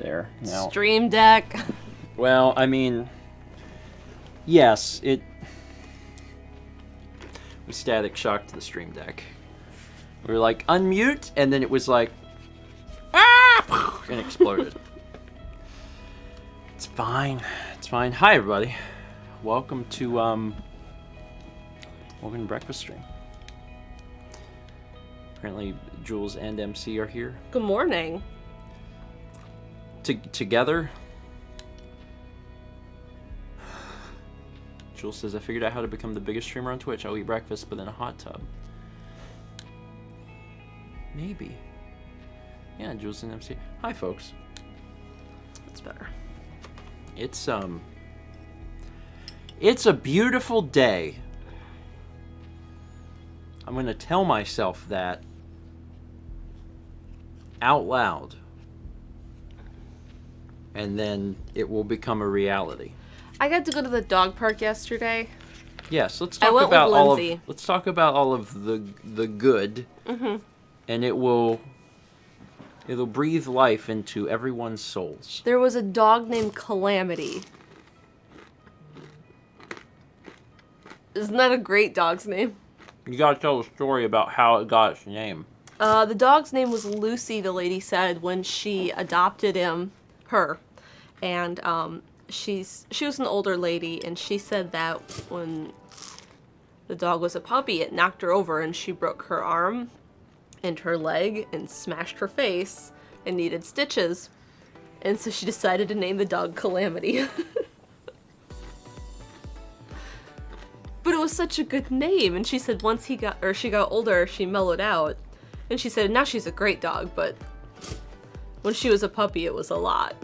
there. Now, Stream Deck. well, I mean, yes, we static shocked the Stream Deck. We were like, unmute, and then it was like, ah, and exploded. It's fine. It's fine. Hi, everybody. Welcome to Breakfast Stream. Apparently, Jules and MC are here. Good morning. Together. Jules says, I figured out how to become the biggest streamer on Twitch. I'll eat breakfast, but in a hot tub. Maybe. Yeah, Jules and MC. Hi, folks. That's better. It's a beautiful day. I'm going to tell myself that out loud. And then it will become a reality. I got to go to the dog park yesterday. Yes, let's talk about all of the good. Mm-hmm. And it'll breathe life into everyone's souls. There was a dog named Calamity. Isn't that a great dog's name? You gotta tell the story about how it got its name. The dog's name was Lucy, the lady said, when she adopted her. And she was an older lady, and she said that when the dog was a puppy, it knocked her over and she broke her arm and her leg and smashed her face and needed stitches. And so she decided to name the dog Calamity. But it was such a good name, and she said once she got older, she mellowed out. And she said now she's a great dog, but when she was a puppy, it was a lot.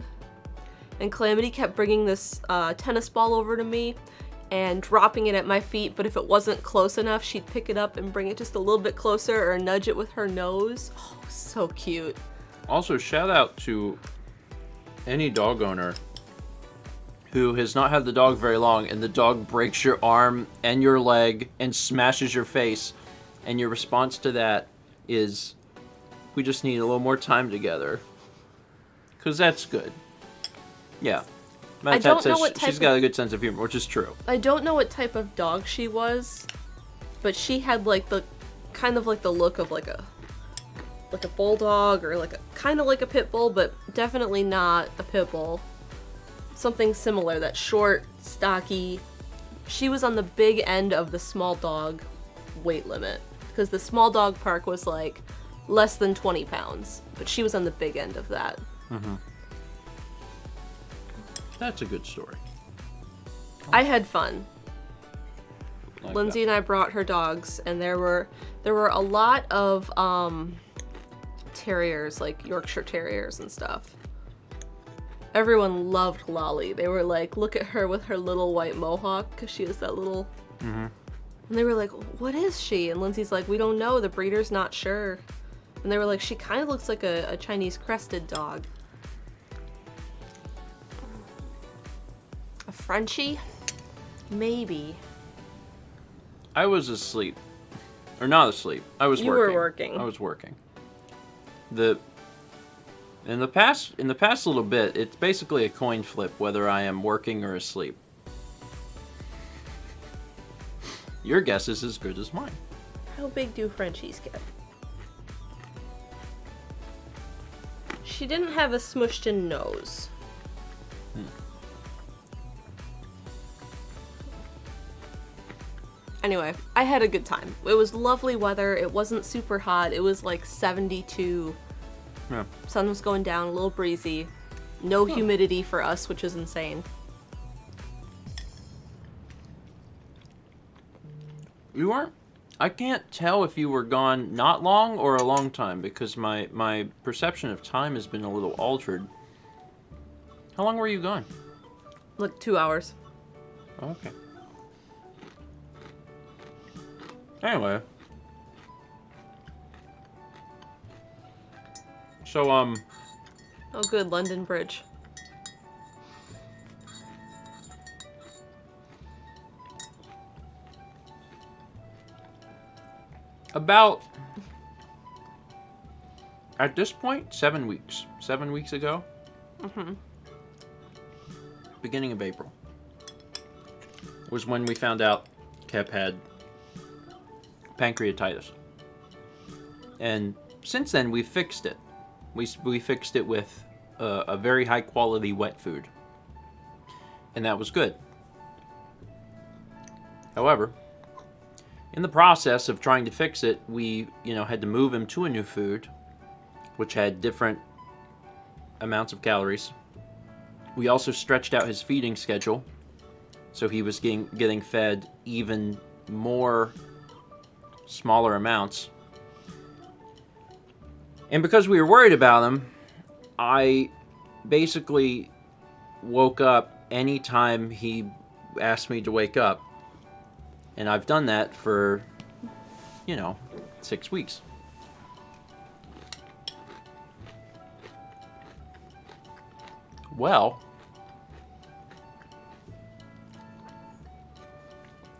And Calamity kept bringing this tennis ball over to me and dropping it at my feet, but if it wasn't close enough, she'd pick it up and bring it just a little bit closer or nudge it with her nose. Oh, so cute. Also, shout out to any dog owner who has not had the dog very long and the dog breaks your arm and your leg and smashes your face, and your response to that is, we just need a little more time together. Because that's good. Yeah. I don't know what she's got a good sense of humor, which is true. I don't know what type of dog she was, but she had like the kind of like the look of like a bulldog or like kind of like a pit bull, but definitely not a pit bull. Something similar, that short, stocky. She was on the big end of the small dog weight limit, because the small dog park was like less than 20 pounds, but she was on the big end of that. Mm-hmm. That's a good story. I had fun. Like Lindsay that. and I brought her dogs, and there were a lot of terriers, like Yorkshire Terriers and stuff. Everyone loved Lolly. They were like, look at her with her little white mohawk, because she has that little... Mm-hmm. And they were like, what is she? And Lindsay's like, we don't know. The breeder's not sure. And they were like, she kind of looks like a Chinese crested dog. A Frenchie? Maybe. I was asleep. Or not asleep. I was working. You were working. I was working. In the past little bit, it's basically a coin flip whether I am working or asleep. Your guess is as good as mine. How big do Frenchies get? She didn't have a smushed in nose. Anyway, I had a good time. It was lovely weather. It wasn't super hot. It was like 72. Yeah. Sun was going down, a little breezy. No humidity for us, which is insane. You weren't... I can't tell if you were gone not long or a long time, because my perception of time has been a little altered. How long were you gone? Like 2 hours. Oh, okay. Anyway. So, Oh good, London Bridge. about, at this point, 7 weeks. 7 weeks ago, Beginning of April was when we found out Kep had pancreatitis. And since then, we fixed it. We fixed it with a very high quality wet food. And that was good. However, in the process of trying to fix it, we, had to move him to a new food, which had different amounts of calories. We also stretched out his feeding schedule, so he was getting fed even more smaller amounts. And because we were worried about him, I basically woke up anytime he asked me to wake up. And I've done that for, 6 weeks. Well,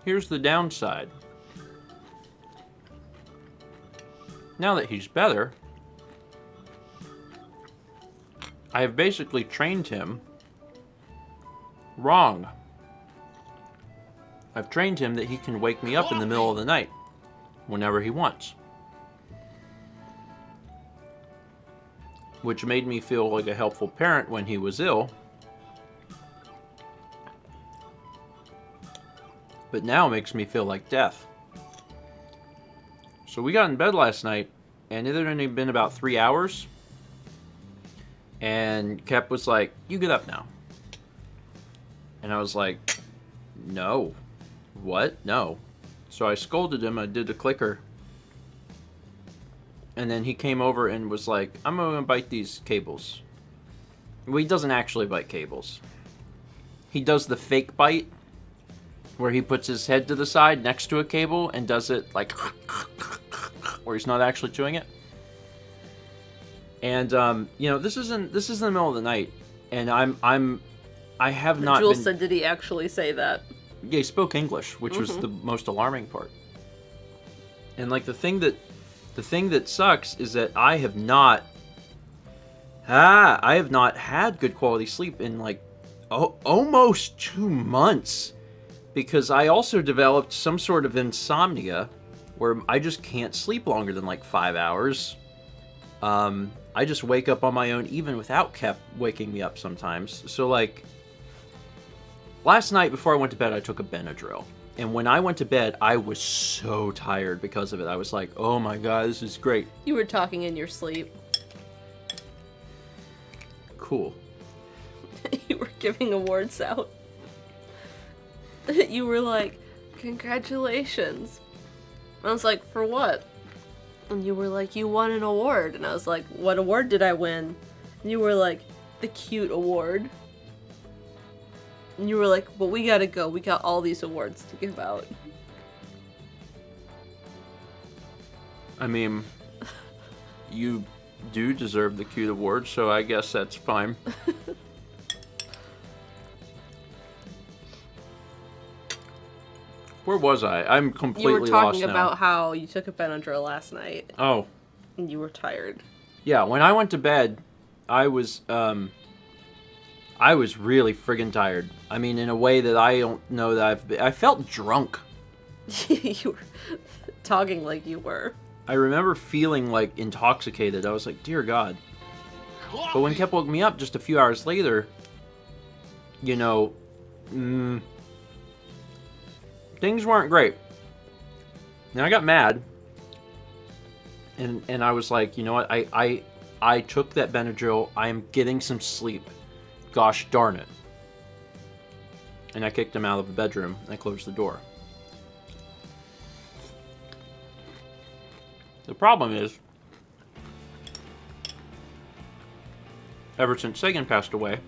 here's the downside. Now that he's better, I have basically trained him wrong. I've trained him that he can wake me up in the middle of the night whenever he wants. Which made me feel like a helpful parent when he was ill. But now makes me feel like death. So we got in bed last night, and it had only been about 3 hours. And Kep was like, "You get up now." And I was like, "No." "What? No." So I scolded him. I did the clicker. And then he came over and was like, "I'm going to bite these cables." Well, he doesn't actually bite cables. He does the fake bite, where he puts his head to the side next to a cable and does it like, where he's not actually chewing it. And this is in the middle of the night, and I have not. Jules said, "Did he actually say that?" Yeah, he spoke English, which was the most alarming part. And like the thing that sucks is that I have not had good quality sleep in like almost 2 months, because I also developed some sort of insomnia where I just can't sleep longer than like 5 hours. I just wake up on my own even without Kep waking me up sometimes. So like last night before I went to bed, I took a Benadryl. And when I went to bed, I was so tired because of it. I was like, "Oh my god, this is great." You were talking in your sleep. Cool. You were giving awards out. You were like, "Congratulations." I was like, "For what?" And you were like, "You won an award." And I was like, "What award did I win?" And you were like, "The cute award." And you were like, "But we gotta go. We got all these awards to give out." I mean, you do deserve the cute award, so I guess that's fine. Where was I? I'm completely You were lost talking now. about how you took a Benadryl last night. Oh. And you were tired. Yeah, when I went to bed, I was really friggin' tired. I mean, in a way that I don't know that I felt drunk. You were talking like you were. I remember feeling like intoxicated. I was like, "Dear God." But when Kep woke me up just a few hours later, things weren't great. And I got mad. And I was like, "You know what? I took that Benadryl. I am getting some sleep. Gosh darn it." And I kicked him out of the bedroom and I closed the door. The problem is, ever since Sagan passed away,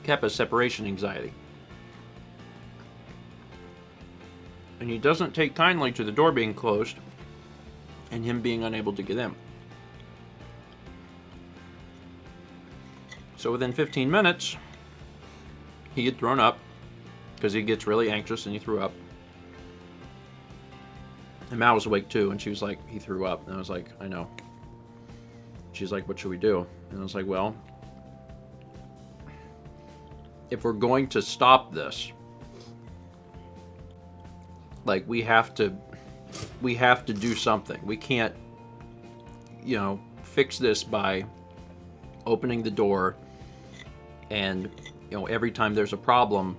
Kep has separation anxiety. And he doesn't take kindly to the door being closed and him being unable to get in. So within 15 minutes, he had thrown up, because he gets really anxious and he threw up. And Mal was awake too, and she was like, "He threw up." And I was like, "I know." she's like, what should we do? And I was like, well, if we're going to stop this, like, we have to do something. We can't, fix this by opening the door and, every time there's a problem,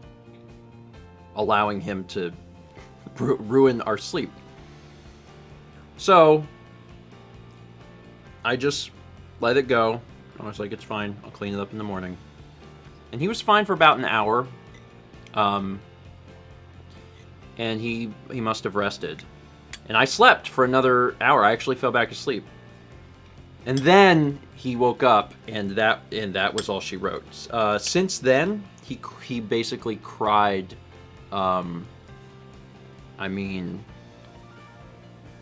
allowing him to ruin our sleep. So I just let it go. I was like, it's fine. I'll clean it up in the morning. And he was fine for about an hour. And he must have rested. And I slept for another hour. I actually fell back asleep. And then he woke up, and that was all she wrote. Since then, he basically cried.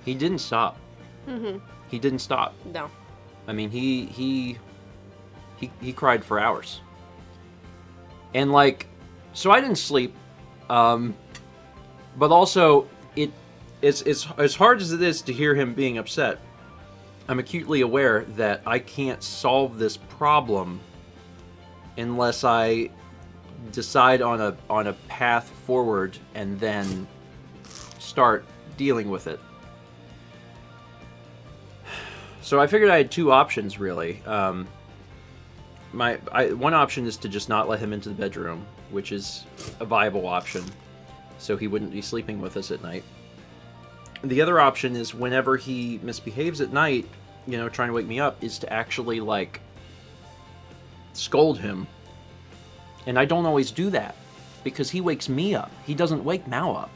He didn't stop. Mm-hmm. He didn't stop. No. I mean, he cried for hours. And so I didn't sleep. But also, it's as hard as it is to hear him being upset, I'm acutely aware that I can't solve this problem unless I decide on a path forward and then start dealing with it. So I figured I had two options, really. One option is to just not let him into the bedroom, which is a viable option, so he wouldn't be sleeping with us at night. The other option is whenever he misbehaves at night, trying to wake me up, is to actually, scold him. And I don't always do that, because he wakes me up. He doesn't wake Mal up.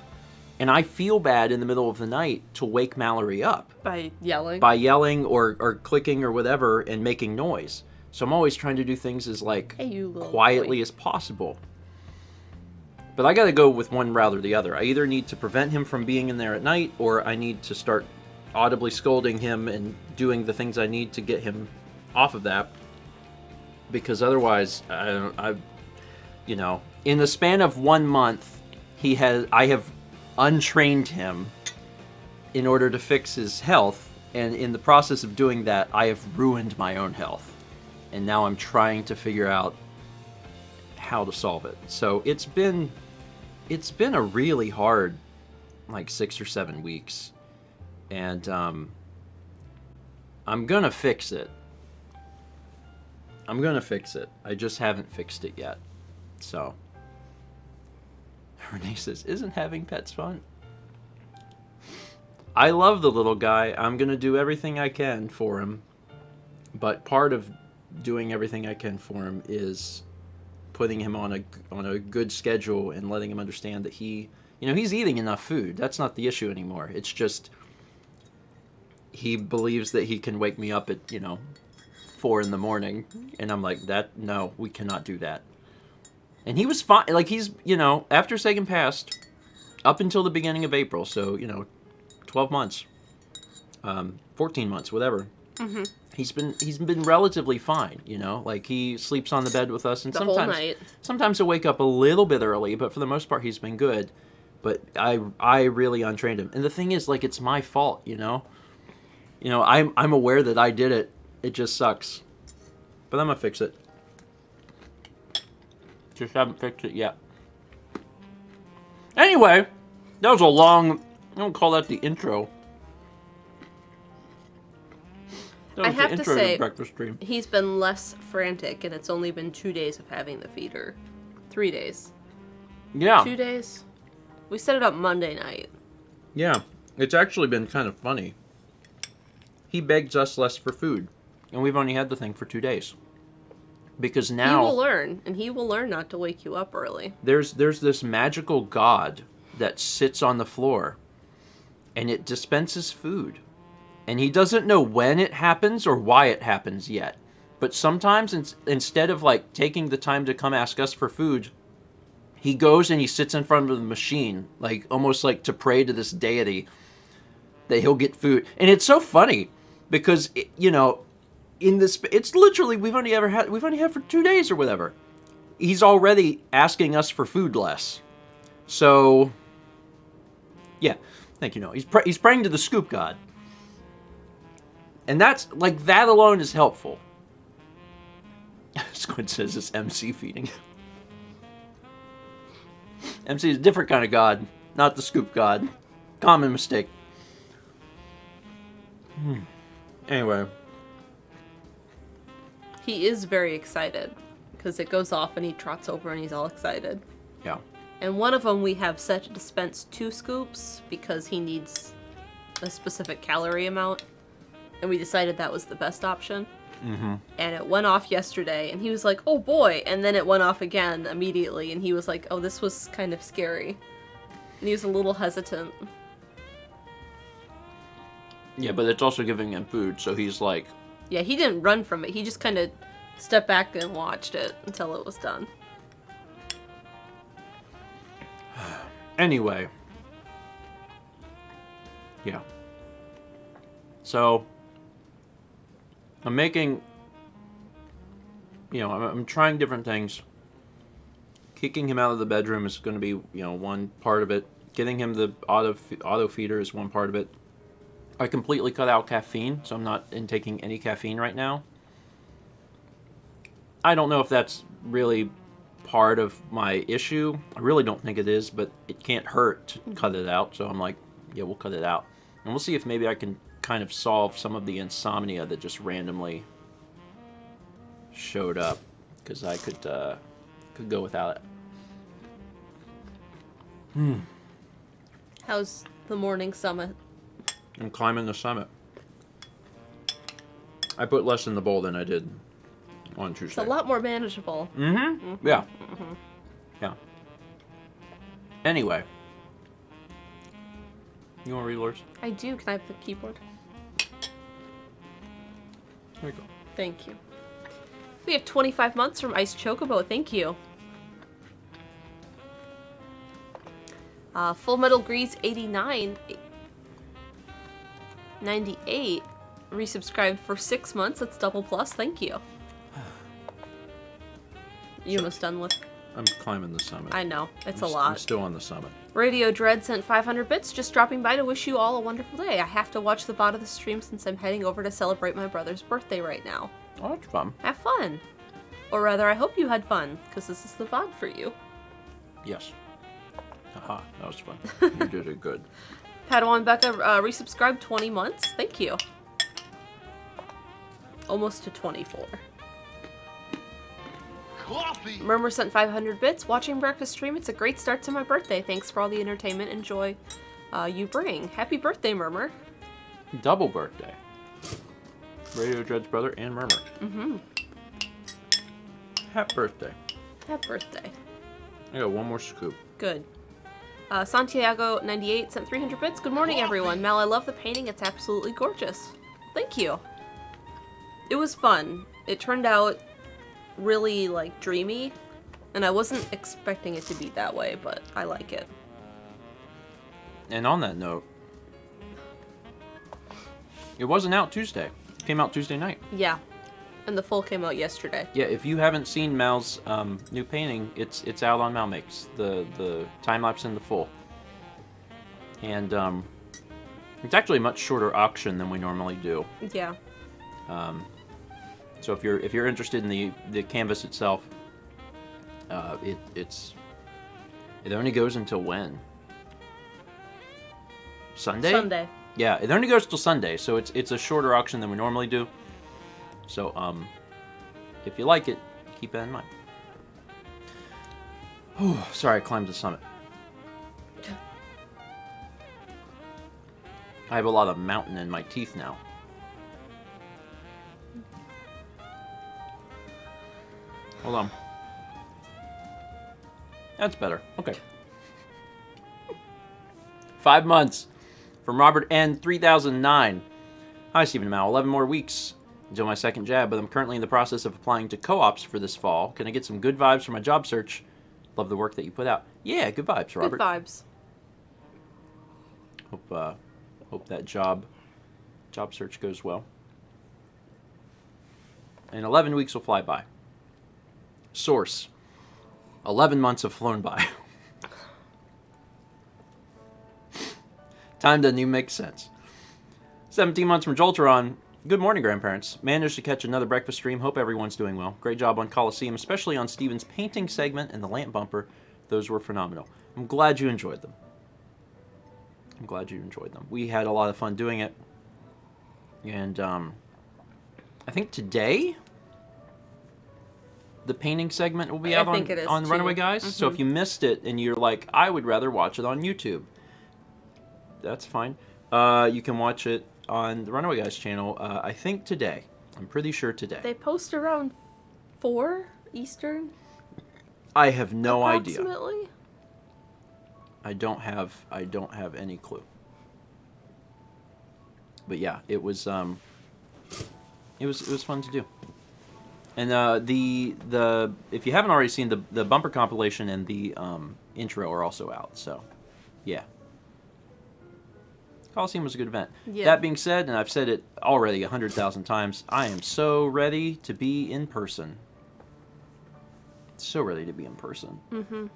And I feel bad in the middle of the night to wake Mallory up. By yelling? By yelling or clicking or whatever and making noise. So I'm always trying to do things as, hey, quietly as possible. But I gotta go with one route or the other. I either need to prevent him from being in there at night, or I need to start audibly scolding him and doing the things I need to get him off of that. Because otherwise, in the span of 1 month, I have untrained him in order to fix his health, and in the process of doing that, I have ruined my own health. And now I'm trying to figure out how to solve it. So it's been a really hard 6 or 7 weeks, and I'm gonna fix it. I just haven't fixed it yet. So Renee says, isn't having pets fun? I love the little guy. I'm gonna do everything I can for him, but part of doing everything I can for him is putting him on a good schedule and letting him understand that he's eating enough food. That's not the issue anymore. It's just he believes that he can wake me up at 4 in the morning, and I'm like, no, we cannot do that. And he was fine. He's after Sagan passed, up until the beginning of April, so 12 months, 14 months, whatever. Mm-hmm. He's been relatively fine, he sleeps on the bed with us, and the whole night. Sometimes he'll wake up a little bit early, but for the most part he's been good. But I really untrained him, and the thing is, it's my fault, I'm aware that I did it. It just sucks, but I'm gonna fix it. Just haven't fixed it yet. Anyway, that was a long. I don't call that the intro. I have to say, breakfast stream. He's been less frantic, and it's only been 2 days of having the feeder. 3 days. Yeah. 2 days? We set it up Monday night. Yeah. It's actually been kind of funny. He begs us less for food, and we've only had the thing for 2 days. Because now... He will learn, and he will learn not to wake you up early. There's this magical god that sits on the floor, and it dispenses food. And he doesn't know when it happens or why it happens yet. But sometimes, instead of taking the time to come ask us for food, he goes and he sits in front of the machine, almost to pray to this deity that he'll get food. And it's so funny because it's literally we've only had for 2 days or whatever. He's already asking us for food less. So yeah, thank you. No, he's praying to the scoop god. And that's, like, that alone is helpful. Squid says it's MC feeding. MC is a different kind of god, not the scoop god. Common mistake. Anyway. He is very excited, because it goes off and he trots over and he's all excited. Yeah. And one of them we have set to dispense 2 scoops, because he needs a specific calorie amount. And we decided that was the best option. Mm-hmm. And it went off yesterday, and he was like, oh boy, and then it went off again immediately, and he was like, oh, this was kind of scary. And he was a little hesitant. Yeah, but it's also giving him food, so he's like... Yeah, he didn't run from it, he just kind of stepped back and watched it until it was done. Anyway. Yeah. So... I'm making, you know, I'm trying different things. Kicking him out of the bedroom is going to be, you know, one part of it. Getting him the auto feeder is one part of it. I completely cut out caffeine, so I'm not intaking any caffeine right now. I don't know if that's really part of my issue. I really don't think it is, but it can't hurt to cut it out, so I'm like, yeah, we'll cut it out. And we'll see if maybe I can kind of solve some of the insomnia that just randomly showed up, because I could go without it. How's the morning summit? I'm climbing the summit. I put less in the bowl than I did on Tuesday. It's a lot more manageable. Yeah. Yeah. Anyway. You want to read yours? I do. Can I have the keyboard? There you go. Thank you. We have 25 months from Ice Chocobo. Thank you. Full Metal Grease 98 resubscribed for 6 months. That's double plus. Thank you. You almost done with? I'm climbing the summit. I know. It's a lot. I'm still on the summit. Radio Dread sent 500 bits, just dropping by to wish you all a wonderful day. I have to watch the VOD of the stream since I'm heading over to celebrate my brother's birthday right now. Oh, that's fun. Have fun. Or rather, I hope you had fun, because this is the VOD for you. Yes. Haha, that was fun. You did it good. Padawan Becca resubscribed 20 months. Thank you. Almost to 24. Coffee. Murmur sent 500 bits. Watching breakfast stream, it's a great start to my birthday. Thanks for all the entertainment and joy you bring. Happy birthday, Murmur. Double birthday. Radio Dread's brother and Murmur. Mm-hmm. Happy birthday. Happy birthday. I got one more scoop. Good. Santiago98 sent 300 bits. Good morning, everyone. Mal, I love the painting. It's absolutely gorgeous. Thank you. It was fun. It turned out really, like, dreamy. And I wasn't expecting it to be that way, but I like it. And on that note, it wasn't out Tuesday. It came out Tuesday night. Yeah. And the full came out yesterday. Yeah, if you haven't seen Mal's new painting, it's out on Mal Makes, the time-lapse and the full. And it's actually a much shorter auction than we normally do. Yeah. So if you're interested in the canvas itself, it only goes until when? Sunday? Sunday. Yeah, it only goes till Sunday, so it's a shorter auction than we normally do. So, if you like it, keep that in mind. Oh, sorry, I climbed the summit. I have a lot of mountain in my teeth now. Hold on. That's better. Okay. 5 months from Robert N. 3009. Hi, Stephen and Mal. 11 more weeks until my second jab, but I'm currently in the process of applying to co-ops for this fall. Can I get some good vibes for my job search? Love the work that you put out. Yeah, good vibes, Robert. Good vibes. Hope that job search goes well. And 11 weeks will fly by. Source. 11 months have flown by. Time doesn't even make sense. 17 months from Jolteron. Good morning, grandparents. Managed to catch another breakfast stream. Hope everyone's doing well. Great job on Coliseum, especially on Steven's painting segment and the lamp bumper. Those were phenomenal. I'm glad you enjoyed them. We had a lot of fun doing it. And I think today the painting segment will be out on Runaway Guys. Mm-hmm. So if you missed it and you're like, I would rather watch it on YouTube, that's fine. You can watch it on the Runaway Guys channel, I think today. I'm pretty sure today. They post around 4 Eastern? I have no idea. Approximately? I don't have any clue. But yeah, it was fun to do. And the if you haven't already seen the bumper compilation and the intro are also out. So, yeah. Coliseum was a good event. Yeah. That being said, and I've said it already 100,000 times, I am so ready to be in person. So ready to be in person. Mm-hmm.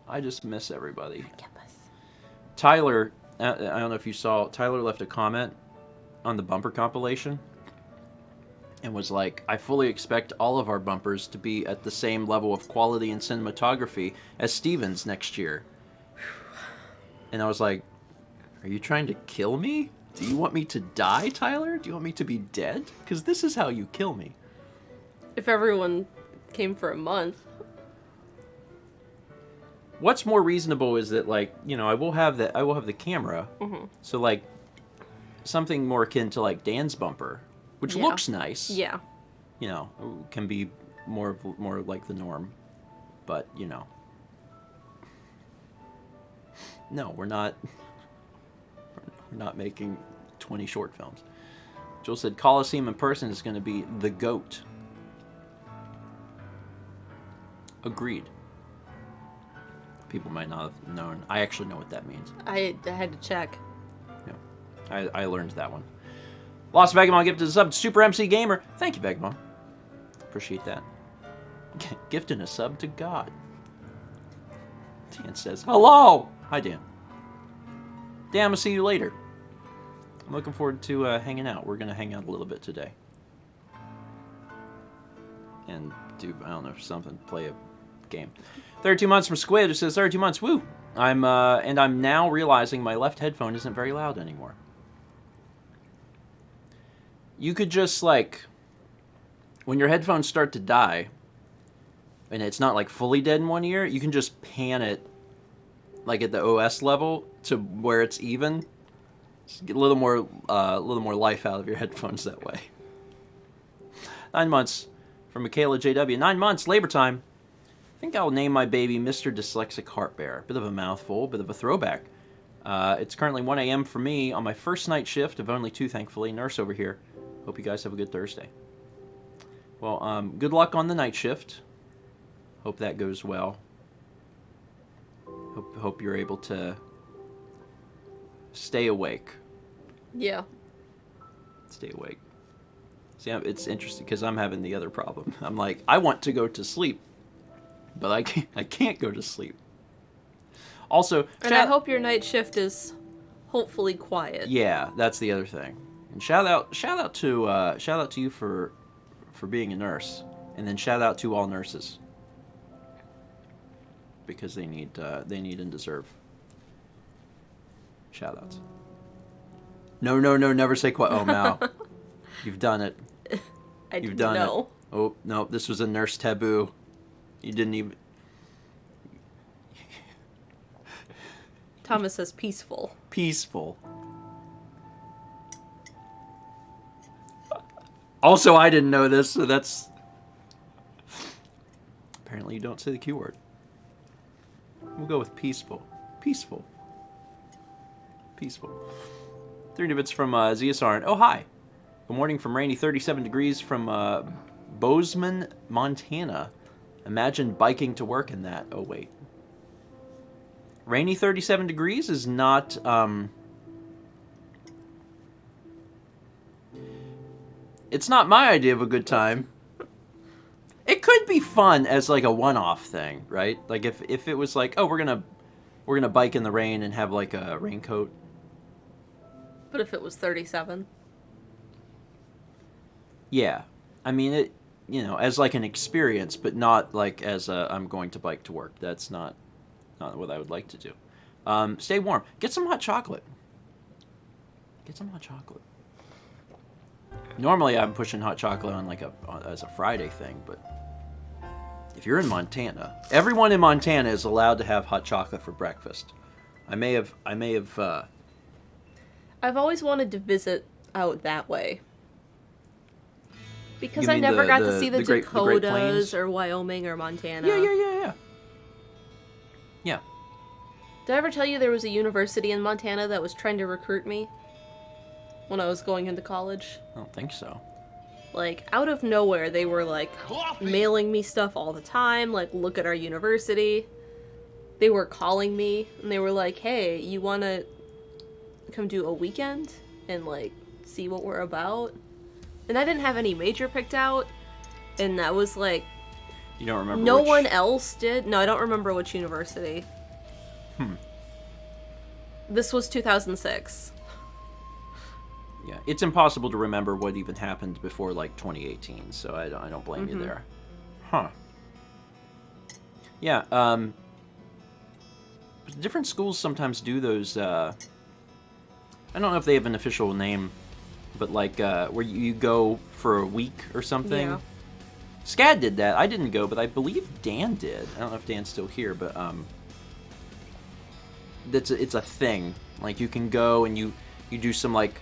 I just miss everybody. Tyler, I don't know if you saw, Tyler left a comment on the bumper compilation and was like, I fully expect all of our bumpers to be at the same level of quality and cinematography as Steven's next year. And I was like, are you trying to kill me? Do you want me to die, Tyler? Do you want me to be dead? Because this is how you kill me. If everyone came for a month. What's more reasonable is that, like, you know, I will have the camera. Mm-hmm. So, like, something more akin to, like, Dan's bumper, which looks nice. Yeah. You know, can be more like the norm. But, you know. No, we're not making 20 short films. Joel said Coliseum in person is going to be the GOAT. Agreed. People might not have known. I actually know what that means. I had to check. Yeah, I learned that one. Lost Vagabond gifted a sub to Super MC Gamer. Thank you, Vagabond. Appreciate that. Gifting a sub to God. Dan says, hello! Hi, Dan. Dan, I'll see you later. I'm looking forward to hanging out. We're going to hang out a little bit today. And do, I don't know, something, play a game. 32 months from Squid, who says, 32 months, woo! I'm now realizing my left headphone isn't very loud anymore. You could just, like, when your headphones start to die, and it's not, like, fully dead in one ear, you can just pan it, like, at the OS level to where it's even. Just get a little more life out of your headphones that way. 9 months from Michaela JW. 9 months, labor time. I think I'll name my baby Mr. Dyslexic Heart Bear. Bit of a mouthful, bit of a throwback. It's currently 1 a.m. for me on my first night shift of only 2, thankfully. Nurse over here. Hope you guys have a good Thursday. Well, good luck on the night shift. Hope that goes well. Hope you're able to stay awake. Yeah. Stay awake. See, it's interesting because I'm having the other problem. I'm like, I want to go to sleep, but I can't go to sleep. Also, and I hope your night shift is hopefully quiet. Yeah, that's the other thing. And shout out to you for being a nurse, and then shout out to all nurses because they need and deserve shout outs. No, never say quiet. Oh, Mal. You've done it. You've done it. Oh, no, this was a nurse taboo. You didn't even... Thomas says peaceful. Peaceful. Also, I didn't know this, so that's... Apparently you don't say the Q word. We'll go with peaceful. Peaceful. Peaceful. 3 bits from Ziasarn. Oh, hi. Good morning from rainy 37 degrees from Bozeman, Montana. Imagine biking to work in that. Oh, wait. Rainy 37 degrees is not... It's not my idea of a good time. It could be fun as like a one-off thing, right? Like if it was like, oh, we're gonna bike in the rain and have like a raincoat. But if it was 37? Yeah. I mean, it, as like an experience, but not like as a I'm going to bike to work. That's not what I would like to do. Stay warm. Get some hot chocolate. Get some hot chocolate. Normally, I'm pushing hot chocolate on as a Friday thing, but if you're in Montana, everyone in Montana is allowed to have hot chocolate for breakfast. I may have. I've always wanted to visit out that way. Because You I mean never got to the see the Great Dakotas Plains? or Wyoming or Montana. Yeah. Did I ever tell you there was a university in Montana that was trying to recruit me when I was going into college? I don't think so. Like, out of nowhere, they were, like, mailing me stuff all the time, like, look at our university. They were calling me, and they were like, hey, you want to come do a weekend and, like, see what we're about? And I didn't have any major picked out, and that was, like... You don't remember No which... one else did? No, I don't remember which university. This was 2006. Yeah, it's impossible to remember what even happened before, like, 2018, so I don't blame you there. Huh. Yeah, but different schools sometimes do those, I don't know if they have an official name, but, like, where you go for a week or something. Yeah. SCAD did that. I didn't go, but I believe Dan did. I don't know if Dan's still here, but, it's a thing. Like, you can go and you do some, like,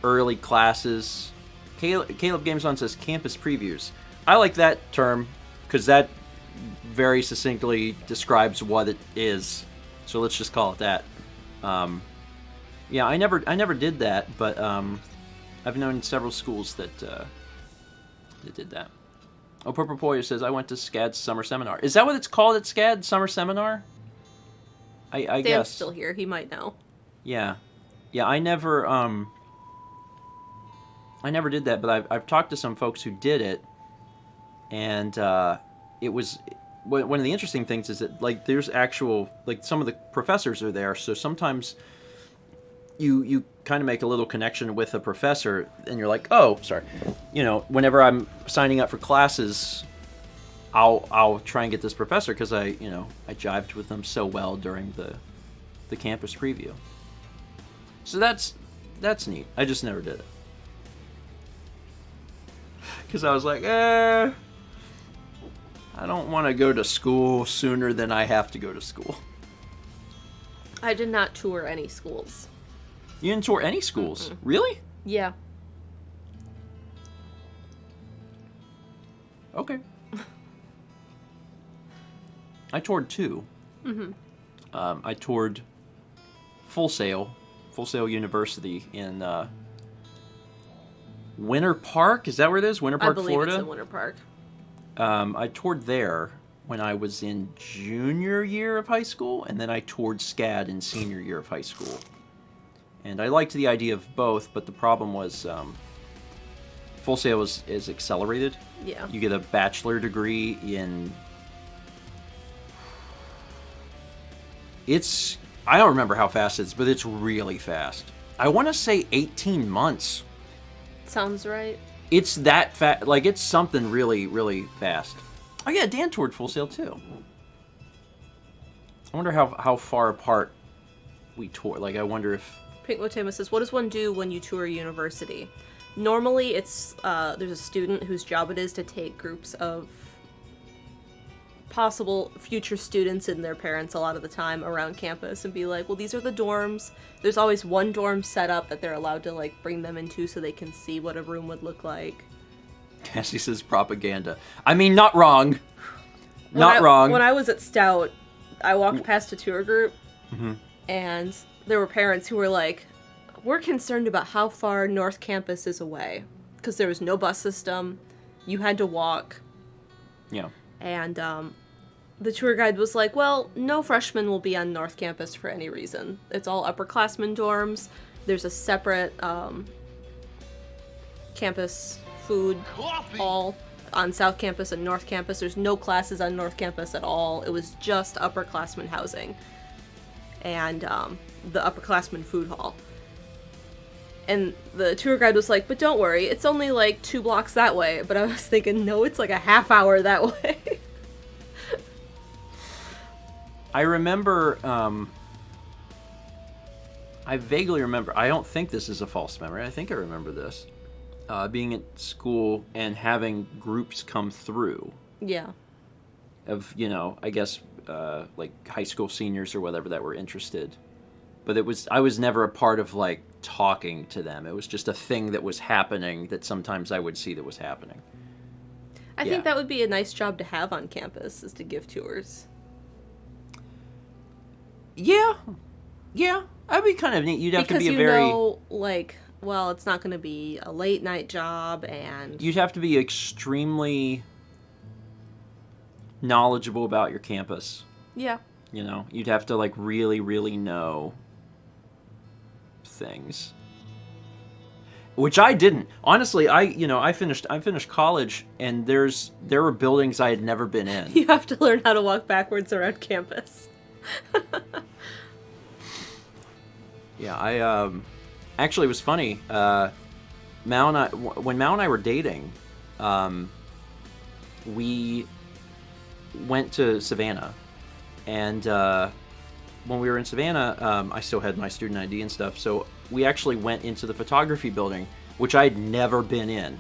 early classes. Caleb Games On says campus previews. I like that term because that very succinctly describes what it is. So let's just call it that. Yeah, I never did that, but I've known several schools that did that. Oh, Purple Poyer says I went to SCAD's summer seminar. Is that what it's called at SCAD? Summer seminar? I Dan's guess. still here. He might know. Yeah. I never did that, but I've talked to some folks who did it, and it was one of the interesting things is that, like, there's actual, like, some of the professors are there, so sometimes you kind of make a little connection with a professor, and you're like, oh, sorry, whenever I'm signing up for classes, I'll try and get this professor because I jived with them so well during the campus preview. So that's neat. I just never did it. Because I was like, I don't want to go to school sooner than I have to go to school. I did not tour any schools. You didn't tour any schools? Mm-mm. Really? Yeah. Okay. I toured two. I toured Full Sail University in Winter Park. Is that where it is? Winter Park, I believe Florida? it's in Winter Park. I toured there when I was in junior year of high school, and then I toured SCAD in senior year of high school. And I liked the idea of both, but the problem was Full Sail is accelerated. Yeah. You get a bachelor degree in... I don't remember how fast it is, but it's really fast. I want to say 18 months. Sounds right. It's that fast. Like, it's something really, really fast. Oh, yeah, Dan toured Full Sail, too. I wonder how far apart we toured. Like, I wonder if... Pink Motema says, what does one do when you tour a university? Normally, it's there's a student whose job it is to take groups of possible future students and their parents a lot of the time around campus and be like, well, these are the dorms. There's always one dorm set up that they're allowed to, like, bring them into so they can see what a room would look like. Cassie says propaganda. I mean, not wrong. Not wrong. When I was at Stout, I walked past a tour group, and there were parents who were like, we're concerned about how far North Campus is away, because there was no bus system. You had to walk. Yeah. And the tour guide was like, well, no freshmen will be on North Campus for any reason. It's all upperclassmen dorms. There's a separate campus food hall on South Campus and North Campus. There's no classes on North Campus at all. It was just upperclassmen housing and the upperclassmen food hall. And the tour guide was like, but don't worry, it's only like 2 blocks that way. But I was thinking, no, it's like a half hour that way. I remember, I vaguely remember, I don't think this is a false memory, I think I remember this, being at school and having groups come through. Yeah. Of, you know, I guess, like high school seniors or whatever that were interested. But I was never a part of, like, talking to them. It was just a thing that was happening that sometimes I would see that was happening. I think that would be a nice job to have on campus, is to give tours. Yeah. Yeah. That'd be kind of neat. You'd have to be Because you know, like, well, it's not going to be a late night job, and... You'd have to be extremely knowledgeable about your campus. Yeah. You know? You'd have to, like, really, really know things, which I didn't. Honestly, I finished college, and there were buildings I had never been in. You have to learn how to walk backwards around campus. Yeah, I actually, it was funny. When Mao and I were dating, we went to Savannah, and when we were in Savannah, I still had my student ID and stuff, so we actually went into the photography building, which I'd never been in.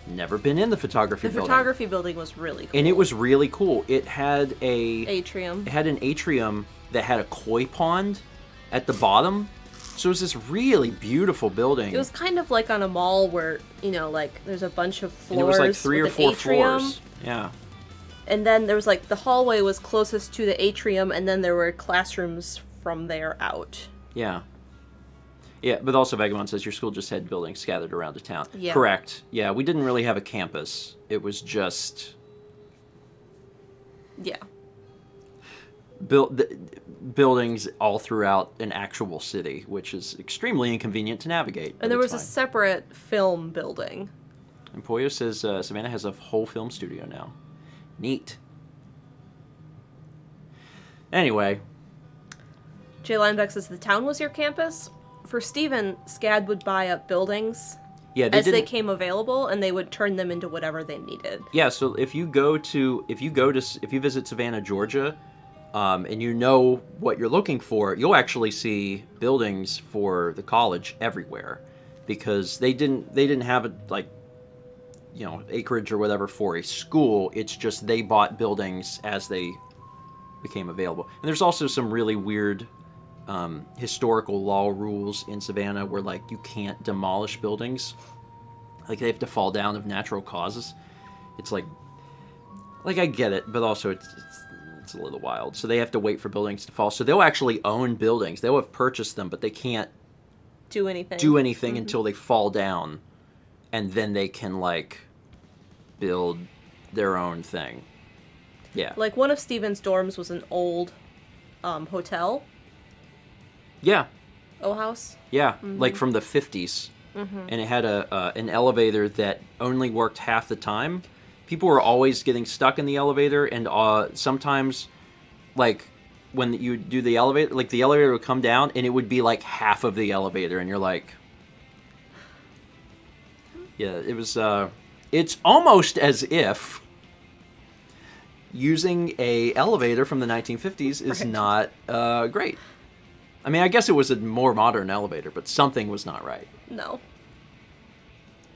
Never been in the photography building. The photography building was really cool. And it was really cool. It had atrium. It had an atrium that had a koi pond at the bottom. So it was this really beautiful building. It was kind of like on a mall where, you know, like there's a bunch of floors. And it was like 3 or 4 atrium. floors. Yeah. And then there was like the hallway was closest to the atrium, and then there were classrooms from there out. Yeah. Yeah, but also Vagabond says your school just had buildings scattered around the town. Yeah. Correct. Yeah, we didn't really have a campus. It was just... Yeah. Buildings all throughout an actual city, which is extremely inconvenient to navigate. And there was a separate film building. And Pollo says Savannah has a whole film studio now. Neat. Anyway. Jay Linebeck says the town was your campus. For Stephen, SCAD would buy up buildings as they came available, and they would turn them into whatever they needed. Yeah, so if you visit Savannah, Georgia, and you know what you're looking for, you'll actually see buildings for the college everywhere, because they didn't have a, like, you know, acreage or whatever for a school. It's just they bought buildings as they became available. And there's also some really weird historical law rules in Savannah where, like, you can't demolish buildings. Like, they have to fall down of natural causes. It's like I get it, but also it's a little wild. So they have to wait for buildings to fall. So they'll actually own buildings. They'll have purchased them, but they can't do anything mm-hmm. until they fall down. And then they can, like, build their own thing. Yeah. Like, one of Steven's dorms was an old hotel. Yeah. O-house. Yeah, mm-hmm. like from the 50s. Mm-hmm. And it had an elevator that only worked half the time. People were always getting stuck in the elevator, and sometimes, like, when you do the elevator, like, the elevator would come down, and it would be, like, half of the elevator, and you're like... Yeah, it was, it's almost as if using a elevator from the 1950s is not great. I mean, I guess it was a more modern elevator, but something was not right. No.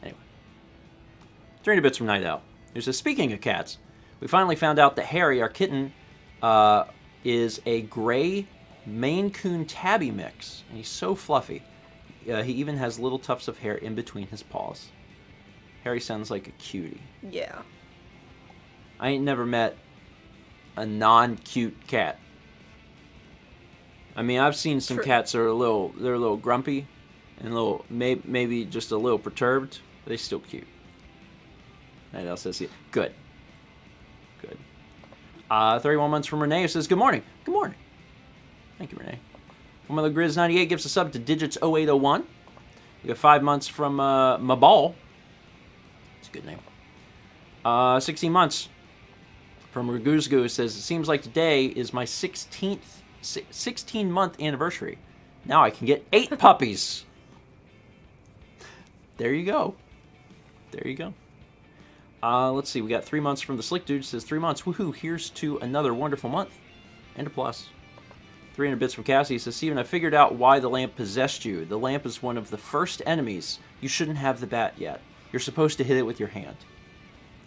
Anyway. 300 bits from Night Owl. He says, speaking of cats, we finally found out that Harry, our kitten, is a gray Maine Coon tabby mix, and he's so fluffy. He even has little tufts of hair in between his paws. Harry sounds like a cutie. Yeah. I ain't never met a non-cute cat. I mean, I've seen some cats that are a little grumpy and maybe just a little perturbed, but they're still cute. Night Owl says, good. Good. 31 months from Renee, who says, good morning. Good morning. Thank you, Renee. From the Grizz98 gives a sub to Digits 0801. We got 5 months from Mabal. It's a good name. 16 months from Raguzgu says, it seems like today is my 16-month anniversary. Now I can get 8 puppies. there you go. There you go. Let's see. We got 3 months from the Slick Dude. Says 3 months. Woohoo! Here's to another wonderful month. And a plus. 300 bits from Cassie. Says, Steven, I figured out why the lamp possessed you. The lamp is one of the first enemies. You shouldn't have the bat yet. You're supposed to hit it with your hand.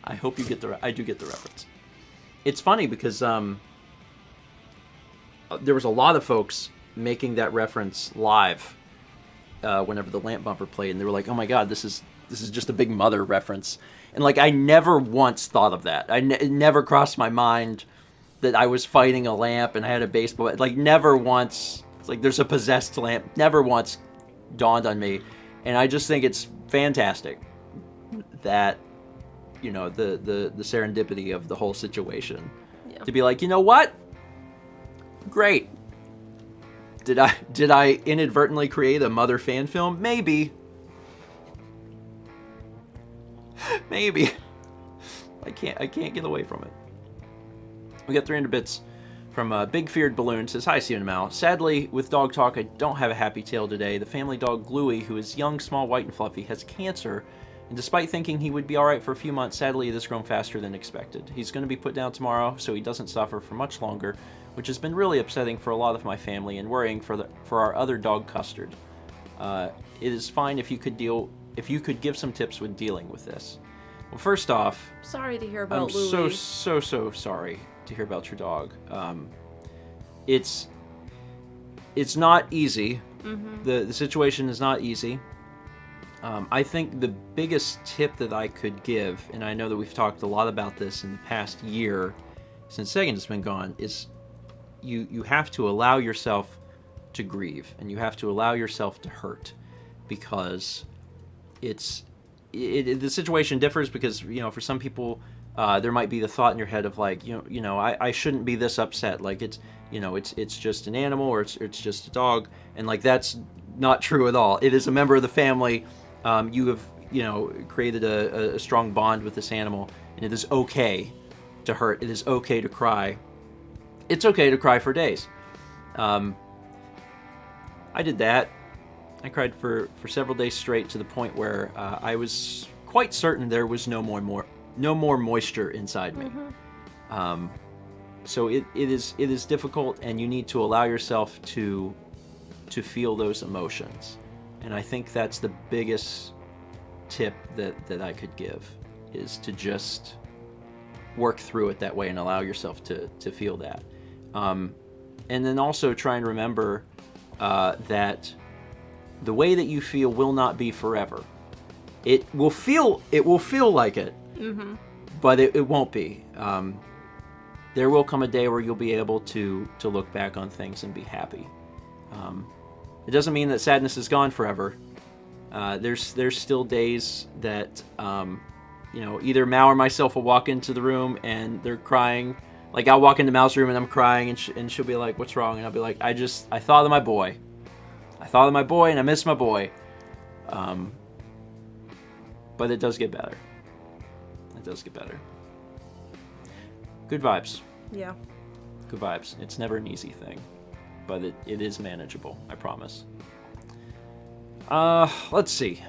I hope you get the. I do get the reference. It's funny because there was a lot of folks making that reference live whenever the lamp bumper played, and they were like, "Oh my god, this is just a big Mother reference." And like, I never once thought of that. It never crossed my mind that I was fighting a lamp and I had a baseball. Like, never once. It's like there's a possessed lamp. Never once dawned on me, and I just think it's fantastic that, you know, the serendipity of the whole situation. Yeah. To be like, you know what? Great. Did I inadvertently create a Mother fan film? Maybe. Maybe. I can't get away from it. We got 300 bits from Big Feared Balloon. Says, hi, Steven and Mal. Sadly, with dog talk, I don't have a happy tale today. The family dog Gluey, who is young, small, white, and fluffy, has cancer. And despite thinking he would be alright for a few months, sadly it has grown faster than expected. He's going to be put down tomorrow, so he doesn't suffer for much longer, which has been really upsetting for a lot of my family and worrying for our other dog Custard. It is fine if you could give some tips with dealing with this. Well, first off, sorry to hear about Louie. I'm so sorry to hear about your dog. It's not easy. Mm-hmm. The situation is not easy. I think the biggest tip that I could give, and I know that we've talked a lot about this in the past year since Second has been gone, is you have to allow yourself to grieve, and you have to allow yourself to hurt, because the situation differs, because, you know, for some people there might be the thought in your head of like, I shouldn't be this upset, like it's just an animal, or it's just a dog, and like that's not true at all. It is a member of the family. You have, created a strong bond with this animal, and it is okay to hurt. It is okay to cry. It's okay to cry for days. I did that. I cried for several days straight, to the point where I was quite certain there was no more moisture inside me. Mm-hmm. So it is difficult, and you need to allow yourself to feel those emotions. And I think that's the biggest tip that I could give, is to just work through it that way and allow yourself to feel that. And then also try and remember that the way that you feel will not be forever. It will feel like it, mm-hmm. but it won't be. There will come a day where you'll be able to look back on things and be happy. It doesn't mean that sadness is gone forever. There's still days that, either Mal or myself will walk into the room and they're crying. Like, I'll walk into Mal's room and I'm crying, and she'll be like, "What's wrong?" And I'll be like, I thought of my boy. I thought of my boy, and I miss my boy. But it does get better. It does get better. Good vibes. Yeah. Good vibes. It's never an easy thing, but it is manageable, I promise. Let's see.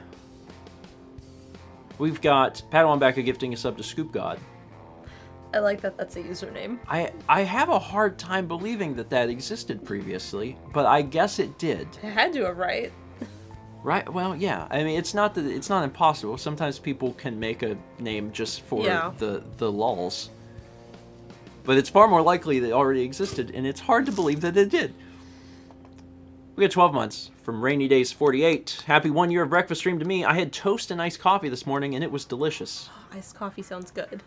We've got Padawan Backa gifting a sub to Scoop God. I like that that's a username. I have a hard time believing that existed previously, but I guess it did. It had to have, right? Right? Well, yeah. I mean, it's not impossible. Sometimes people can make a name just for the lulz. But it's far more likely that it already existed, and it's hard to believe that it did. We got 12 months from Rainy Days 48. Happy 1 year of breakfast stream to me. I had toast and iced coffee this morning, and it was delicious. Oh, iced coffee sounds good.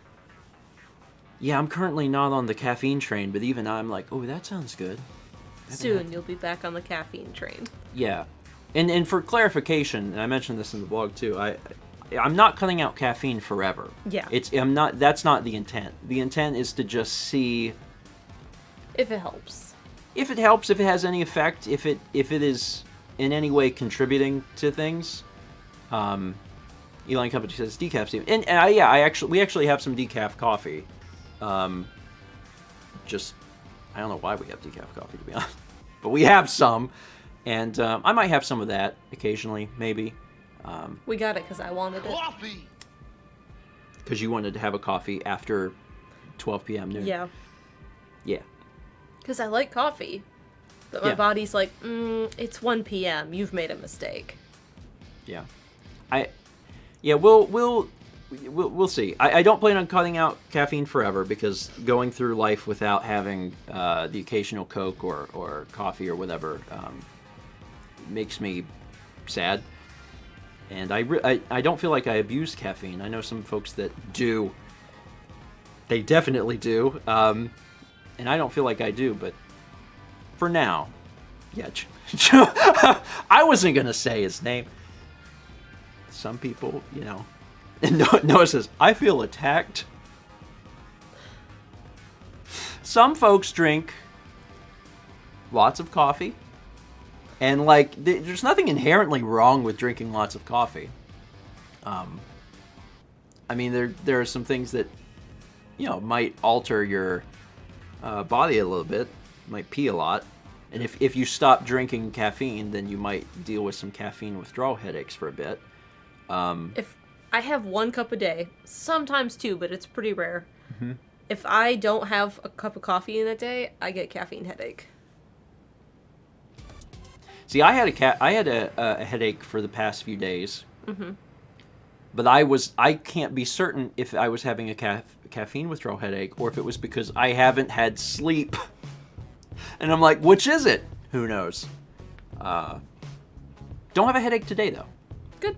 Yeah, I'm currently not on the caffeine train, but even I'm like, oh, that sounds good. Soon you'll be back on the caffeine train. Yeah. And for clarification, and I mentioned this in the blog too, I'm not cutting out caffeine forever. Yeah. That's not the intent. The intent is to just see if it helps. If it helps, if it has any effect, if it is in any way contributing to things. Elon Company says decaf, Steve. And we actually have some decaf coffee. I don't know why we have decaf coffee, to be honest, but we have some, and I might have some of that occasionally, maybe. We got it because I wanted it. Coffee. Because you wanted to have a coffee after 12 p.m. noon. Yeah. Yeah. Because I like coffee. But my Yeah. body's like, it's 1 p.m. You've made a mistake. Yeah. We'll see. I don't plan on cutting out caffeine forever because going through life without having the occasional Coke or coffee or whatever makes me sad. And I don't feel like I abuse caffeine. I know some folks that do. They definitely do. And I don't feel like I do, but for now, yeah. I wasn't going to say his name. Some people, And Noah says, I feel attacked. Some folks drink lots of coffee. And, there's nothing inherently wrong with drinking lots of coffee. There are some things that, might alter your body a little bit. Might pee a lot. And if you stop drinking caffeine, then you might deal with some caffeine withdrawal headaches for a bit. If I have 1 cup a day, sometimes 2, but it's pretty rare. Mm-hmm. If I don't have a cup of coffee in a day, I get caffeine headache. See, I had a headache for the past few days. Mm-hmm. But I can't be certain if I was having a caffeine withdrawal headache or if it was because I haven't had sleep. And I'm like, which is it? Who knows? Don't have a headache today, though. Good.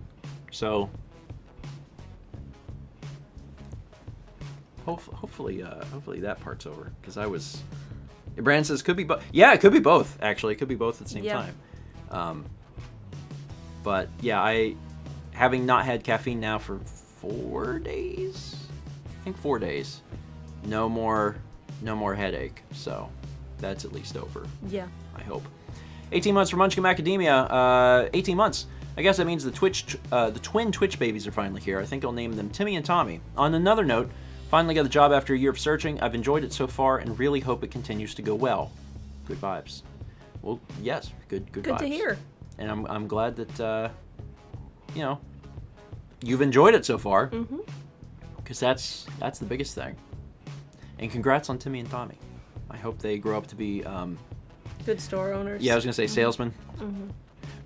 So, hopefully that part's over. Because I was... Brandon says, could be both. Yeah, it could be both, actually. It could be both at the same time. But, yeah, having not had caffeine now for 4 days? I think 4 days. No more headache. So, that's at least over. Yeah. I hope. 18 months for Munchkin Macadamia. 18 months. I guess that means the twin Twitch babies are finally here. I think I'll name them Timmy and Tommy. On another note, finally got the job after a year of searching. I've enjoyed it so far and really hope it continues to go well. Good vibes. Well, yes, good vibes. Good to hear. And I'm glad that you've enjoyed it so far. Mm-hmm. Because that's the biggest thing. And congrats on Timmy and Tommy. I hope they grow up to be good store owners. Yeah, I was gonna say salesman. Mm-hmm.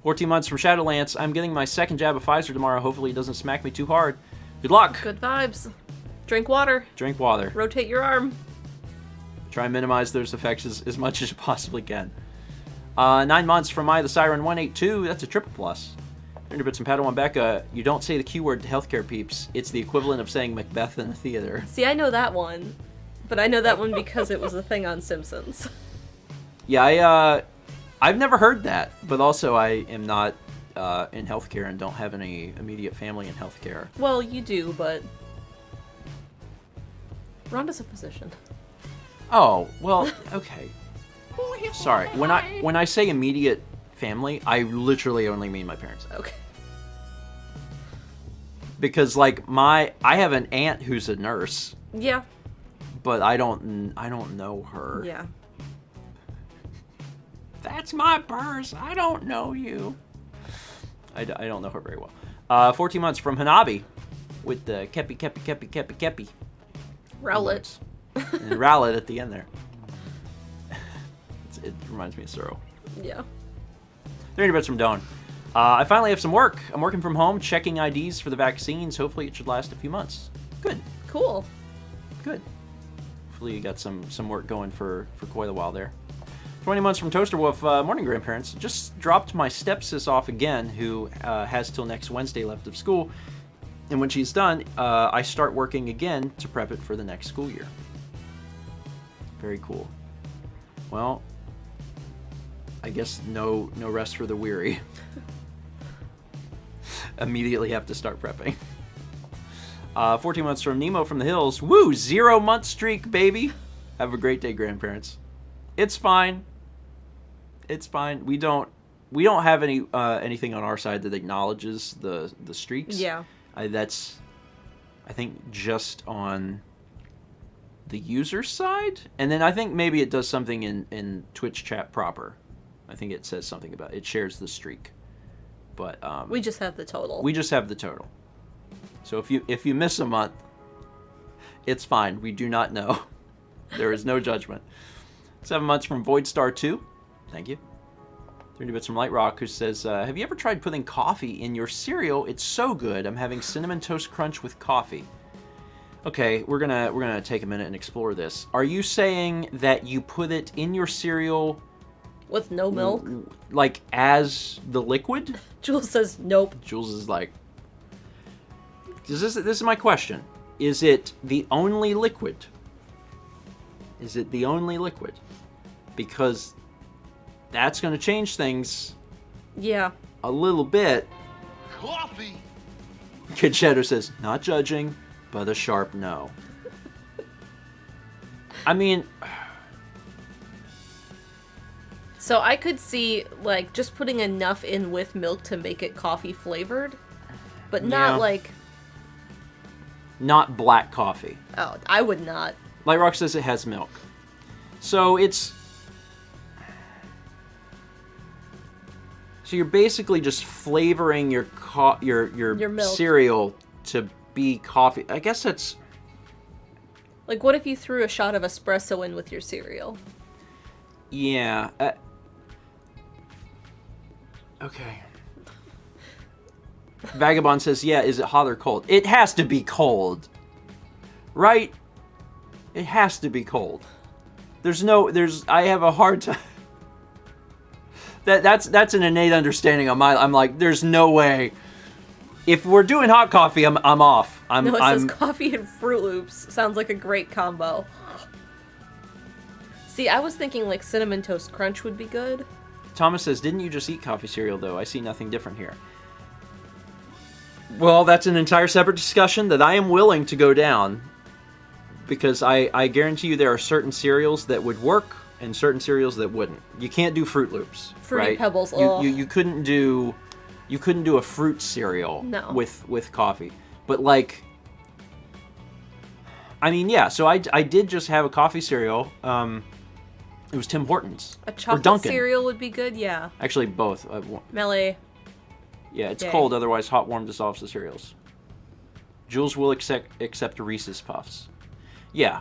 14 months from Shadowlance. I'm getting my second jab of Pfizer tomorrow. Hopefully it doesn't smack me too hard. Good luck. Good vibes. Drink water. Drink water. Rotate your arm. Try and minimize those effects as much as you possibly can. 9 months from the Siren 182. That's a triple plus. 300 bits from Padawan Becca. You don't say the Q word to healthcare peeps. It's the equivalent of saying Macbeth in a theater. See, I know that one. But I know that one because it was a thing on Simpsons. Yeah, I've never heard that, but also I am not in healthcare and don't have any immediate family in healthcare. Well, you do, but Rhonda's a physician. Oh, well, okay. Sorry. When I say immediate family, I literally only mean my parents. Okay. Because I have an aunt who's a nurse. Yeah. But I don't know her. Yeah. That's my purse. I don't know you. I don't know her very well. 14 months from Hanabi with the kepi. Rowlet. And Rowlet at the end there. It reminds me of Suro. Yeah. 300 bits from Dawn. I finally have some work. I'm working from home, checking IDs for the vaccines. Hopefully it should last a few months. Good. Cool. Good. Hopefully you got some work going for quite a while there. 20 months from Toaster Wolf. Morning, grandparents. Just dropped my stepsis off again, who has till next Wednesday left of school. And when she's done, I start working again to prep it for the next school year. Very cool. Well, I guess no rest for the weary. Immediately have to start prepping. 14 months from Nemo from the Hills. Woo! 0-month streak, baby! Have a great day, grandparents. It's fine. It's fine. We don't have anything on our side that acknowledges the streaks. Yeah. That's, I think, just on the user side. And then I think maybe it does something in Twitch chat proper. I think it says something about it. It shares the streak. but we just have the total. We just have the total. So if you miss a month, it's fine. We do not know. There is no judgment. 7 months from Void Star 2. Thank you. 30 bits from Light Rock, who says, have you ever tried putting coffee in your cereal? It's so good. I'm having Cinnamon Toast Crunch with coffee. Okay, we're gonna take a minute and explore this. Are you saying that you put it in your cereal with no milk? Like as the liquid? Jules says nope. Jules is like, this is my question. Is it the only liquid? Is it the only liquid? Because that's going to change things. Yeah. A little bit. Coffee. Kid Shadow says, not judging, but a sharp no. I mean, so I could see like just putting enough in with milk to make it coffee flavored, but not like. Not black coffee. Oh, I would not. Light Rock says it has milk. So it's... So you're basically just flavoring your milk. cereal to be coffee. I guess that's... Like, what if you threw a shot of espresso in with your cereal? Yeah. Okay. Vagabond says, yeah, is it hot or cold? It has to be cold. Right? It has to be cold. I have a hard time. That's an innate understanding on my. I'm like, there's no way. If we're doing hot coffee, I'm off. No, it says coffee and Fruit Loops. Sounds like a great combo. See, I was thinking like Cinnamon Toast Crunch would be good. Thomas says, didn't you just eat coffee cereal though? I see nothing different here. Well, that's an entire separate discussion that I am willing to go down. Because I guarantee you there are certain cereals that would work and certain cereals that wouldn't. You can't do Fruit Loops, Fruity right? Pebbles. You couldn't do a fruit cereal with coffee. But like, I mean, yeah. So I did just have a coffee cereal. It was Tim Hortons. A chocolate or Dunkin'. cereal would be good. Yeah. Actually, both. Melee. Yeah, it's cold. Otherwise, hot warm dissolves the cereals. Jules will accept Reese's Puffs. Yeah.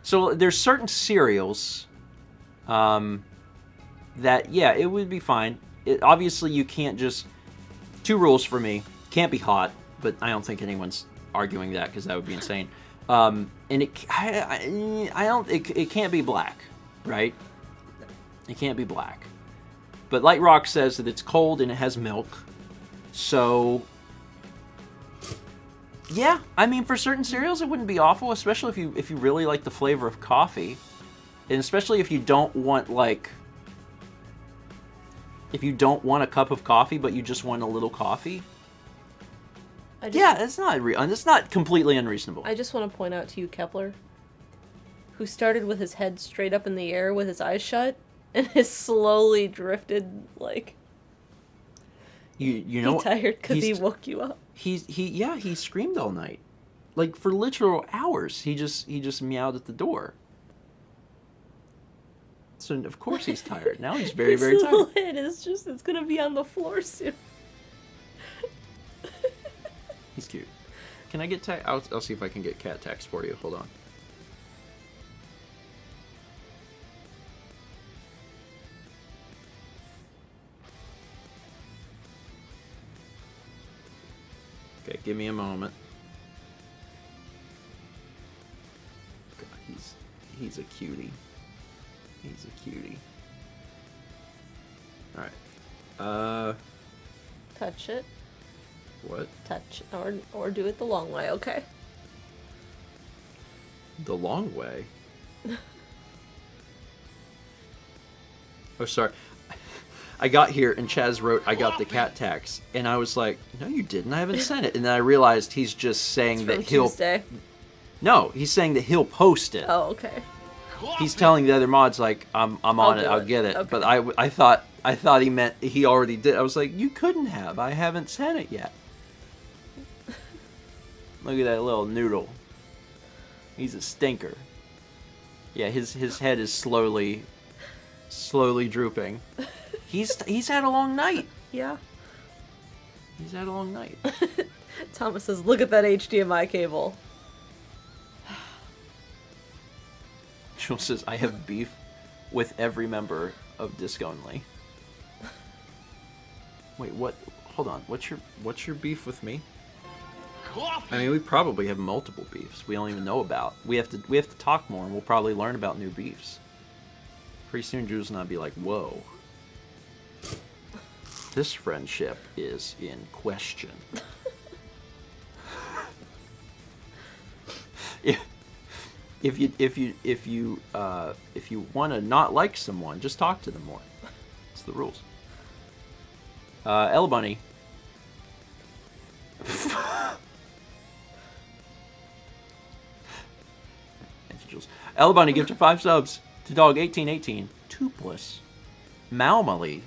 So there's certain cereals that, yeah, it would be fine. Obviously, you can't just... 2 rules for me. Can't be hot, but I don't think anyone's arguing that because that would be insane. And it can't be black, right? It can't be black. But Light Rock says that it's cold and it has milk. So... yeah, I mean, for certain cereals, it wouldn't be awful, especially if you really like the flavor of coffee, and especially if you don't want a cup of coffee, but you just want a little coffee. It's not completely unreasonable. I just want to point out to you, Kepler, who started with his head straight up in the air with his eyes shut, and has slowly drifted like. You know, he's tired because he woke you up. He screamed all night, like for literal hours. He just meowed at the door. So of course he's tired. Now he's very very tired. His head it's gonna be on the floor soon. He's cute. Can I get text? I'll see if I can get cat text for you. Hold on. Okay, give me a moment. God, he's a cutie. He's a cutie. Alright. Touch it. What? Touch or do it the long way, okay? The long way? Oh, sorry. I got here and Chaz wrote, I got the cat tax. And I was like, no, you didn't. I haven't sent it. And then I realized he's just saying that he'll... Tuesday. No, he's saying that he'll post it. Oh, okay. He's telling the other mods, like, I'm on it, I'll get it. Okay. But I thought he meant he already did. I was like, you couldn't have. I haven't sent it yet. Look at that little noodle. He's a stinker. Yeah, his head is slowly drooping. He's had a long night. Yeah. He's had a long night. Thomas says, look at that HDMI cable. Jules says, I have beef with every member of Disc Only. Wait, what? Hold on. What's your beef with me? I mean, we probably have multiple beefs we don't even know about. We have to talk more, and we'll probably learn about new beefs. Pretty soon, Jules and I'll be like, whoa. This friendship is in question. If you want to not like someone, just talk to them more. It's the rules. Ella Bunny. Thank you, Jules. Ella Bunny gifted 5 subs to Dog1818, Toothless, Malmally,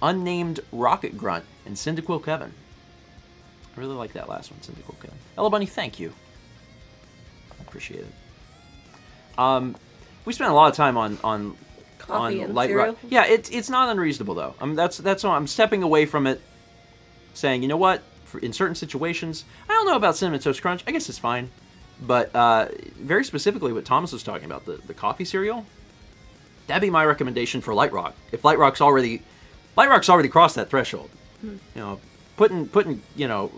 Unnamed Rocket Grunt, and Cyndaquil Kevin. I really like that last one, Cyndaquil Kevin. Ella Bunny, thank you. I appreciate it. We spent a lot of time on Coffee and light cereal. Yeah, it's not unreasonable though. That's all. I'm stepping away from it, saying, you know what? In certain situations, I don't know about Cinnamon Toast Crunch. I guess it's fine, but very specifically, what Thomas was talking about, the coffee cereal, that'd be my recommendation for Light Rock. If Light Rock's already crossed that threshold, you know, putting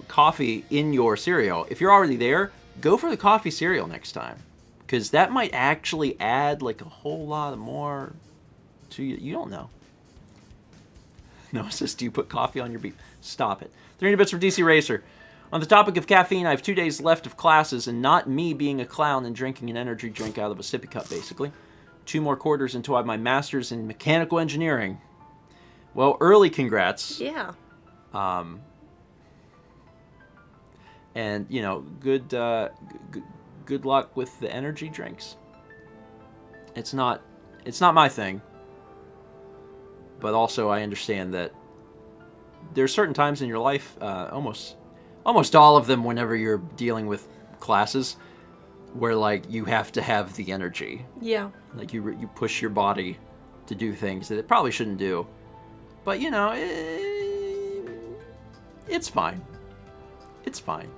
coffee in your cereal. If you're already there, go for the coffee cereal next time, because that might actually add like a whole lot more to you. You don't know. No, it says, do you put coffee on your beef? Stop it. 300 bits for DC Racer. On the topic of caffeine, I have 2 days left of classes, and not me being a clown and drinking an energy drink out of a sippy cup, basically. 2 more quarters until I have my master's in mechanical engineering. Well, early congrats. Yeah. And, you know, good luck with the energy drinks. It's not my thing. But also I understand that there's certain times in your life, almost all of them whenever you're dealing with classes, where like you have to have the energy. Yeah. Like you push your body to do things that it probably shouldn't do. But you know, it's fine. It's fine.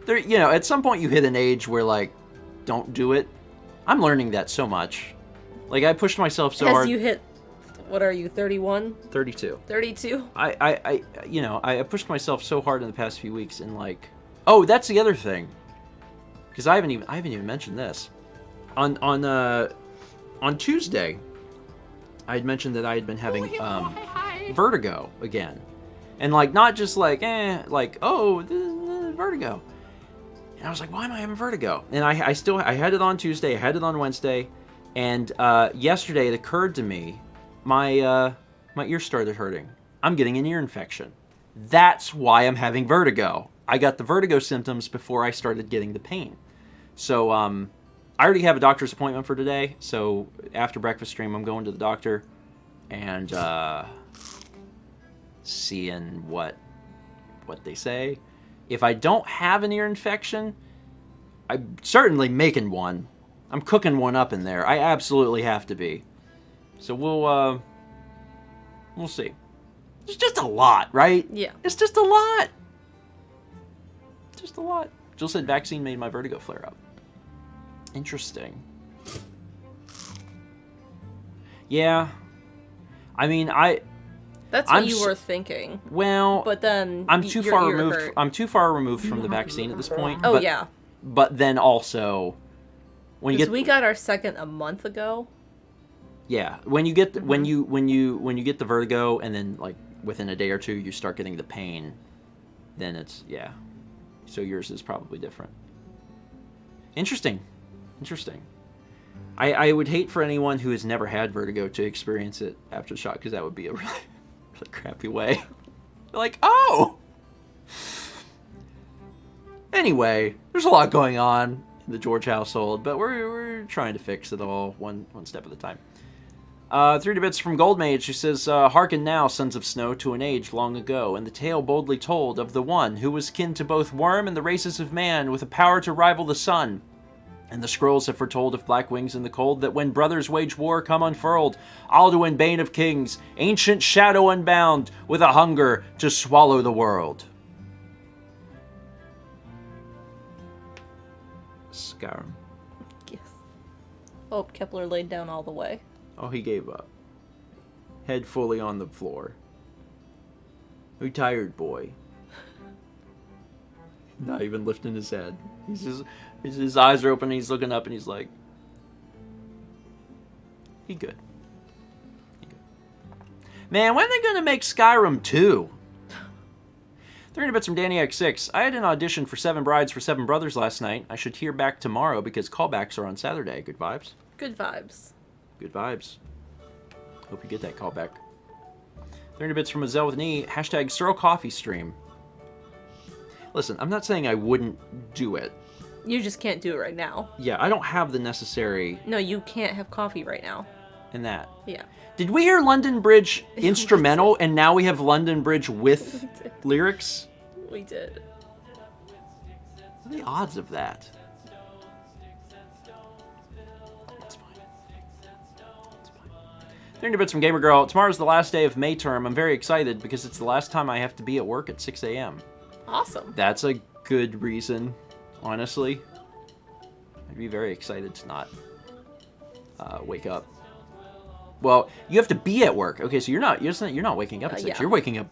There, you know, at some point you hit an age where like, don't do it. I'm learning that so much. Like I pushed myself so hard. As you hit, what are you, 31? 32. 32? I pushed myself so hard in the past few weeks, and like, oh, that's the other thing. Because I haven't even mentioned this. On Tuesday, I had mentioned that I had been having vertigo again, and like not just like vertigo. And I was like, why am I having vertigo? And I had it on Tuesday, I had it on Wednesday, and yesterday it occurred to me, my ear started hurting. I'm getting an ear infection. That's why I'm having vertigo. I got the vertigo symptoms before I started getting the pain. So I already have a doctor's appointment for today. So after breakfast stream, I'm going to the doctor and seeing what they say. If I don't have an ear infection, I'm certainly making one. I'm cooking one up in there. I absolutely have to be. So we'll see. It's just a lot, right? Yeah. It's just a lot. Just a lot. Jill said vaccine made my vertigo flare up. Interesting. Yeah. I mean, That's what you were thinking. Well, but then I'm too far removed. I'm too far removed from the vaccine at this point. Oh yeah. But then also, when you get, we got our second a month ago. Yeah, when you get when you get the vertigo, and then like within a day or two you start getting the pain, then it's So yours is probably different. Interesting. I would hate for anyone who has never had vertigo to experience it after the shot, because that would be a really crappy way. Like, oh! Anyway, there's a lot going on in the George household, but we're trying to fix it all one step at a time. 3 bits from Goldmage, who says, hearken now, sons of snow, to an age long ago, and the tale boldly told of the one who was kin to both worm and the races of man, with a power to rival the sun. And the scrolls have foretold of black wings in the cold, that when brothers wage war come unfurled, Alduin, bane of kings, ancient shadow unbound, with a hunger to swallow the world. Skyrim. Yes. Oh, Kepler laid down all the way. Oh, he gave up. Head fully on the floor. Retired boy. Not even lifting his head. He's just, his eyes are open and he's looking up and he's like, he good. He good. Man, when are they gonna make Skyrim 2? 300 bits from Danny X6. I had an audition for 7 Brides for 7 Brothers last night. I should hear back tomorrow because callbacks are on Saturday. Good vibes. Good vibes. Good vibes. Hope you get that callback. 300 bits from Azelle with an E. Hashtag Sorrel Coffee Stream. Listen, I'm not saying I wouldn't do it. You just can't do it right now. Yeah, I don't have the necessary... No, you can't have coffee right now. in that. Yeah. Did we hear London Bridge instrumental and now we have London Bridge with lyrics? We did. What are the odds of that? It's fine. It's fine. 300 bits from Gamer Girl. Tomorrow's the last day of May term. I'm very excited because it's the last time I have to be at work at 6 a.m. Awesome. That's a good reason, honestly. I'd be very excited to not wake up. Well, you have to be at work. Okay, so you're not waking up at 6. Yeah. You're waking up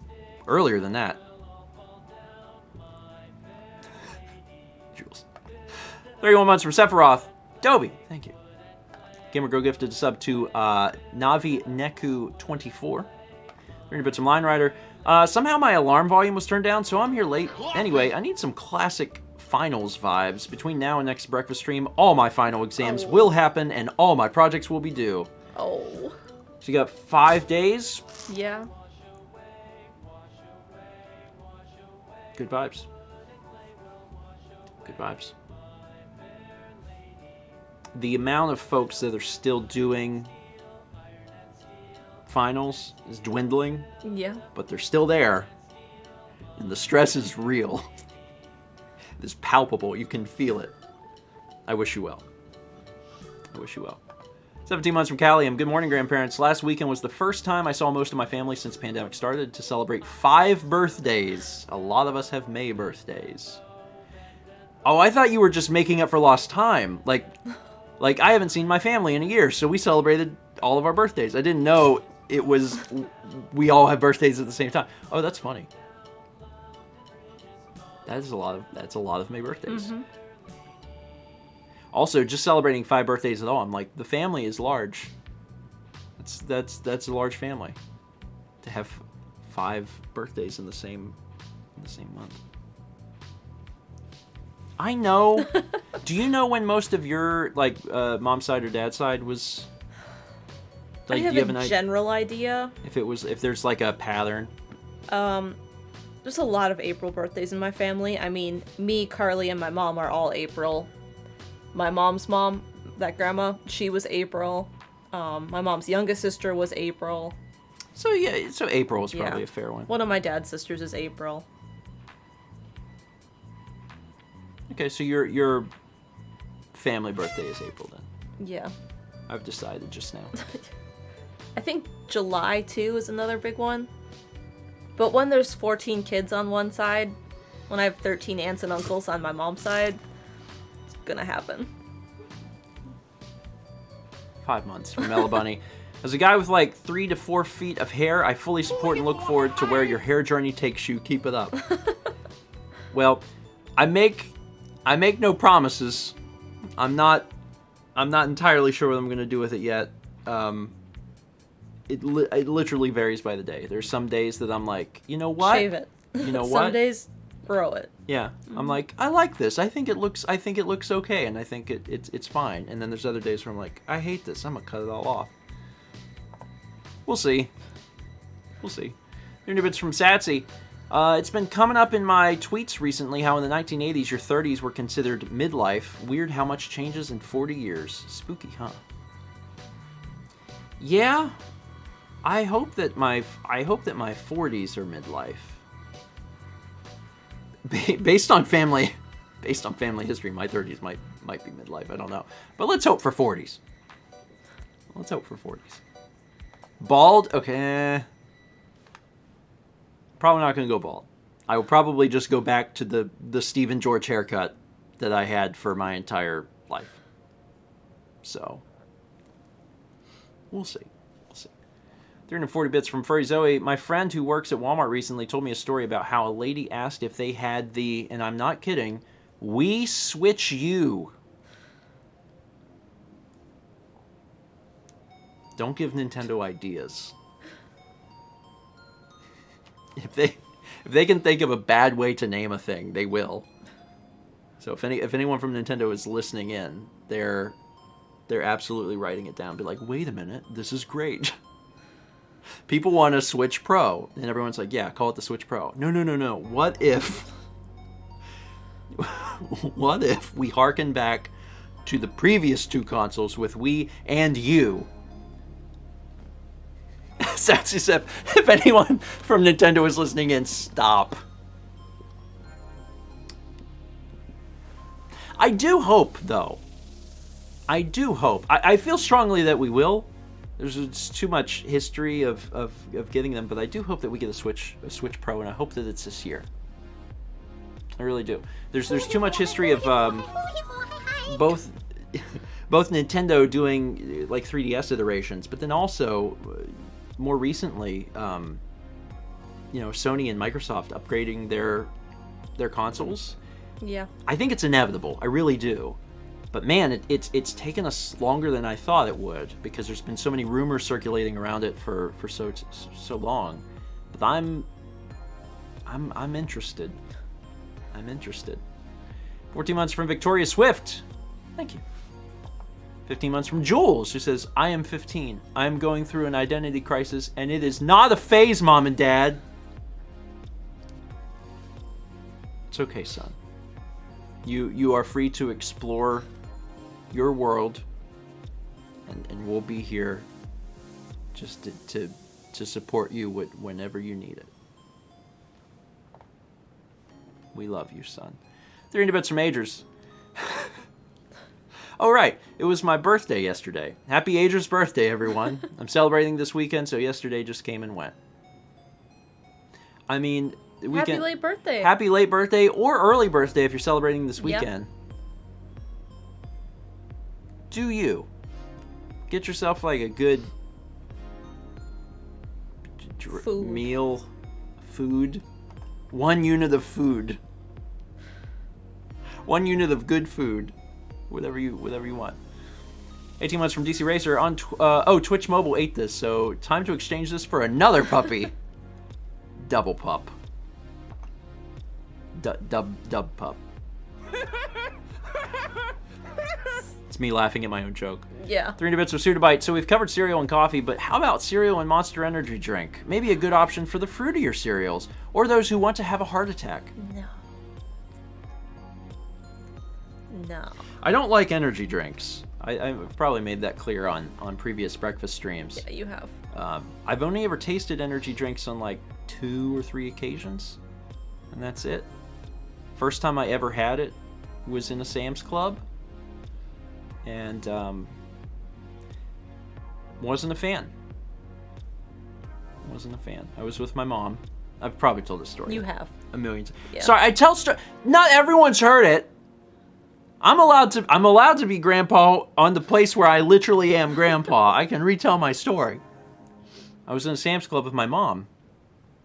earlier than that. Jules. 31 months from Sephiroth. Dobie, thank you. Gamer Girl gifted a sub to Navi Neku 24. 300 bits from Line Rider. Somehow my alarm volume was turned down, so I'm here late. Anyway, I need some classic finals vibes. Between now and next breakfast stream, all my final exams will happen and all my projects will be due. Oh. So you got 5 days. Yeah. Good vibes. Good vibes. The amount of folks that are still doing finals is dwindling. Yeah. But they're still there. And the stress is real. It's palpable. You can feel it. I wish you well. I wish you well. 17 months from Callium. Good morning, grandparents. Last weekend was the first time I saw most of my family since the pandemic started to celebrate 5 birthdays. A lot of us have May birthdays. Oh, I thought you were just making up for lost time. Like I haven't seen my family in a year, so we celebrated all of our birthdays. I didn't know it was we all have birthdays at the same time. Oh, that's funny. That's a lot of May birthdays. Mm-hmm. Also, just celebrating 5 birthdays at all, I'm like, the family is large. That's a large family. To have 5 birthdays in the same month. I know. Do you know when most of your mom's side or dad's side was? I have a general idea. If there's like a pattern. There's a lot of April birthdays in my family. I mean, me, Carly, and my mom are all April. My mom's mom, that grandma, she was April. My mom's youngest sister was April. So yeah, so April is probably a fair one. One of my dad's sisters is April. Okay, so your family birthday is April then. Yeah. I've decided just now. I think July too is another big one. But when there's 14 kids on one side, when I have 13 aunts and uncles on my mom's side, it's gonna happen. 5 months from Ella Bunny. As a guy with like 3 to 4 feet of hair, I fully support and look forward to where your hair journey takes you. Keep it up. Well, I make no promises. I'm not entirely sure what I'm gonna do with it yet. It literally varies by the day. There's some days that I'm like, you know what? Shave it. You know what? Some days, grow it. Yeah, I'm like, I like this. I think it looks okay, and I think it's fine. And then there's other days where I'm like, I hate this. I'm gonna cut it all off. We'll see. We'll see. Your new bits from Satsy. It's been coming up in my tweets recently how in the 1980s your 30s were considered midlife. Weird how much changes in 40 years. Spooky, huh? Yeah. I hope that my 40s are midlife. Based on family based on family history, my 30s might be midlife. I don't know. But let's hope for 40s. Let's hope for 40s. Bald? Okay. Probably not going to go bald. I will probably just go back to the Stephen George haircut that I had for my entire life. So, we'll see. 340 bits from Furry Zoe. My friend who works at Walmart recently told me a story about how a lady asked if they had the, and I'm not kidding, "We Switch You." Don't give Nintendo ideas. If they can think of a bad way to name a thing, they will. So if anyone from Nintendo is listening in, they're absolutely writing it down. Be like, wait a minute, this is great. People want a Switch Pro, and everyone's like, yeah, call it the Switch Pro. No. What if we harken back to the previous two consoles with Wii and U? Sassy Seth, if anyone from Nintendo is listening in, stop. I do hope, though. I do hope. I feel strongly that we will. There's too much history of getting them, but I do hope that we get a Switch Pro, and I hope that it's this year. I really do. There's too much history of both Nintendo doing like 3DS iterations, but then also more recently, Sony and Microsoft upgrading their consoles. Yeah. I think it's inevitable. I really do. But man, it's taken us longer than I thought it would, because there's been so many rumors circulating around it for so long. But I'm interested. I'm interested. 14 months from Victoria Swift. Thank you. 15 months from Jules, who says, I am 15. I am going through an identity crisis, and it is not a phase, Mom and Dad. It's okay, son. You are free to explore your world, and we'll be here just to support you whenever you need it. We love you, son. 300 bits from Agers. Oh, right. It was my birthday yesterday. Happy Agers' birthday, everyone. I'm celebrating this weekend, so yesterday just came and went. I mean, Happy late birthday. Happy late birthday or early birthday if you're celebrating this weekend. Yep. Do you. Get yourself like a good food. 1 unit of food. 1 unit of good food. Whatever you want. 18 months from DC Racer on Twitch Mobile ate this, so time to exchange this for another puppy. Double pup. Dub pup. It's me laughing at my own joke. Yeah. 300 bits of Sudabite. So we've covered cereal and coffee, but how about cereal and Monster Energy drink? Maybe a good option for the fruitier cereals, or those who want to have a heart attack. No. I don't like energy drinks. I've probably made that clear on previous breakfast streams. Yeah, you have. I've only ever tasted energy drinks on like 2 or 3 occasions, and that's it. First time I ever had it was in a Sam's Club, and wasn't a fan. I was with my mom. I've probably told this story. You have. A million times. Yeah. Sorry, I tell stories. Not everyone's heard it. I'm allowed to be grandpa on the place where I literally am grandpa. I can retell my story. I was in a Sam's Club with my mom.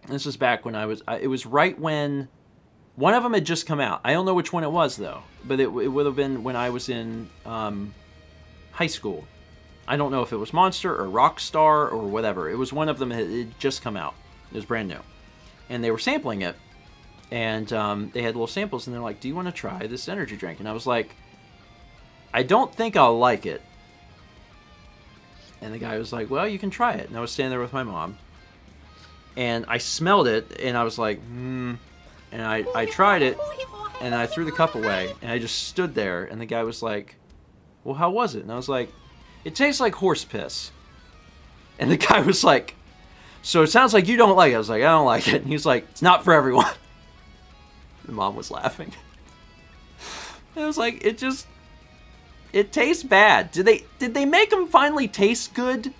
This was back when it was right when one of them had just come out. I don't know which one it was, though. But it would have been when I was in high school. I don't know if it was Monster or Rockstar or whatever. It was one of them that had just come out. It was brand new. And they were sampling it. And they had little samples, and they're like, do you want to try this energy drink? And I was like, I don't think I'll like it. And the guy was like, well, you can try it. And I was standing there with my mom. And I smelled it, and I was like, And I tried it, and I threw the cup away. And I just stood there, and the guy was like, well, how was it? And I was like, it tastes like horse piss. And the guy was like, so it sounds like you don't like it. I was like, I don't like it. And he was like, it's not for everyone. The mom was laughing. It was like, it tastes bad. Did they make them finally taste good?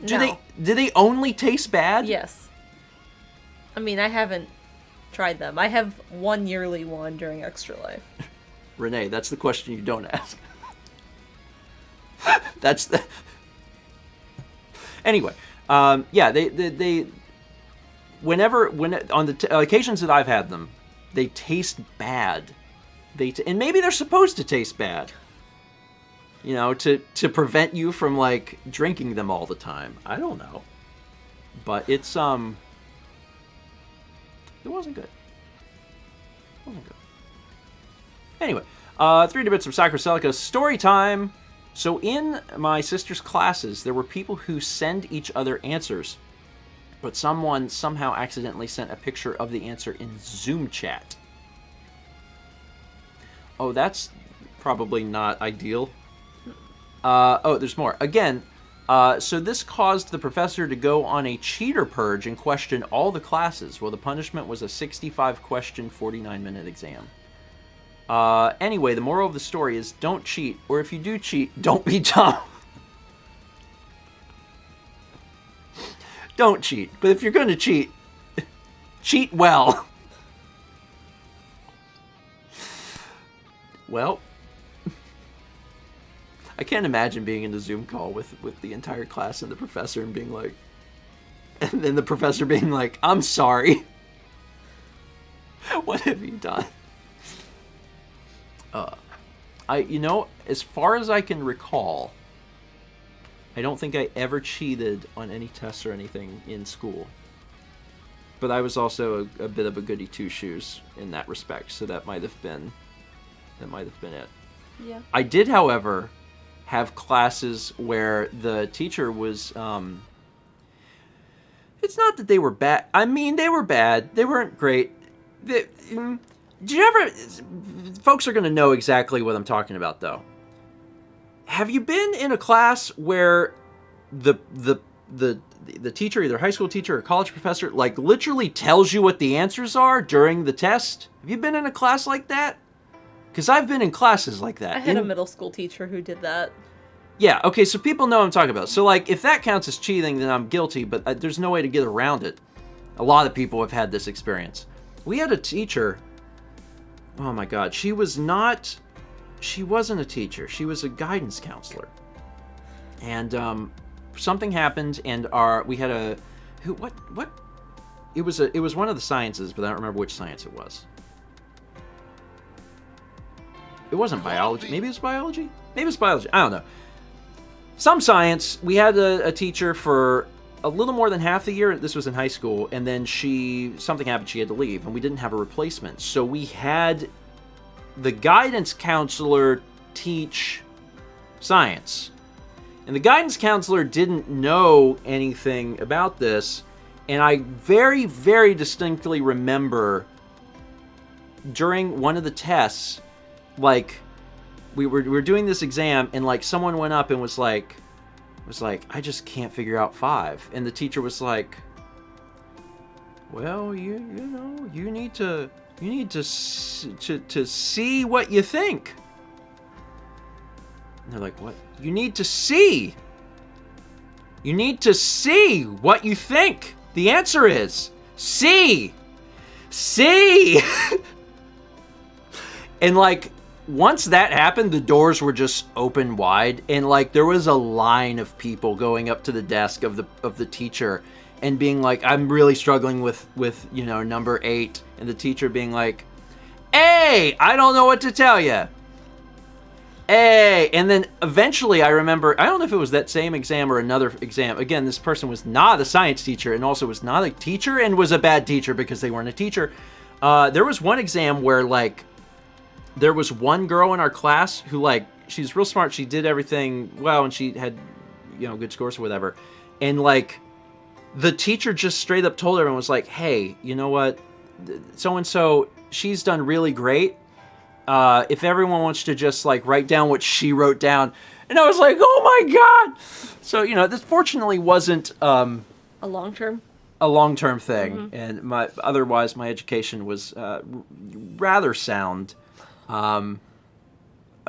No. Do they only taste bad? Yes. I mean, I haven't tried them. I have one yearly one during Extra Life. Renee, that's the question you don't ask. That's the... Anyway, yeah, they when on the occasions that I've had them, they taste bad. And maybe they're supposed to taste bad. You know, to prevent you from, like, drinking them all the time. I don't know. But it's, it wasn't good. It wasn't good. Anyway, 3 bits of Sacrocelica story time. So in my sister's classes, there were people who send each other answers, but someone somehow accidentally sent a picture of the answer in Zoom chat. Oh, that's probably not ideal. Oh, there's more. Again, so this caused the professor to go on a cheater purge and question all the classes. Well, the punishment was a 65-question, 49-minute exam. Anyway, the moral of the story is don't cheat, or if you do cheat, don't be dumb. Don't cheat. But if you're going to cheat, cheat well. Well, I can't imagine being in a Zoom call with the entire class and the professor and being like, and then the professor being like, I'm sorry. What have you done? You know, as far as I can recall, I don't think I ever cheated on any tests or anything in school. But I was also a bit of a goody two-shoes in that respect, so that might have been it. Yeah. I did, however, have classes where the teacher was, it's not that they were bad. I mean, they were bad. They weren't great. Do you ever... Folks are going to know exactly what I'm talking about, though. Have you been in a class where the teacher, either high school teacher or college professor, like, literally tells you what the answers are during the test? Have you been in a class like that? Because I've been in classes like that. I had a middle school teacher who did that. Yeah, okay, so people know what I'm talking about. So, like, if that counts as cheating, then I'm guilty, but there's no way to get around it. A lot of people have had this experience. We had a teacher... Oh my god, she wasn't a teacher. She was a guidance counselor. And something happened, and we had a it was one of the sciences, but I don't remember which science it was. It wasn't biology. Maybe it was biology? Maybe it's biology. I don't know. Some science. We had a teacher for a little more than half the year. This was in high school, and then something happened. She had to leave, and we didn't have a replacement. So we had the guidance counselor teach science. And the guidance counselor didn't know anything about this, and I very, very distinctly remember during one of the tests, like, we were doing this exam, and, like, someone went up and was like, I just can't figure out 5. And the teacher was like, well, you know, you need to see what you think. And they're like, what? You need to see. You need to see what you think. The answer is see. See. And, like, once that happened, the doors were just open wide, and, like, there was a line of people going up to the desk of the teacher and being like, I'm really struggling with you know, number 8, and the teacher being like, hey, I don't know what to tell you. Hey, and then eventually I remember, I don't know if it was that same exam or another exam. Again, this person was not a science teacher and also was not a teacher and was a bad teacher because they weren't a teacher. There was one exam where, like, there was one girl in our class who, like, she's real smart. She did everything well, and she had, you know, good scores or whatever. And, like, the teacher just straight up told her and was like, hey, you know what? So-and-so, she's done really great. If everyone wants to just, like, write down what she wrote down. And I was like, oh my god! So, you know, this fortunately wasn't a long-term thing. Mm-hmm. And otherwise my education was rather sound.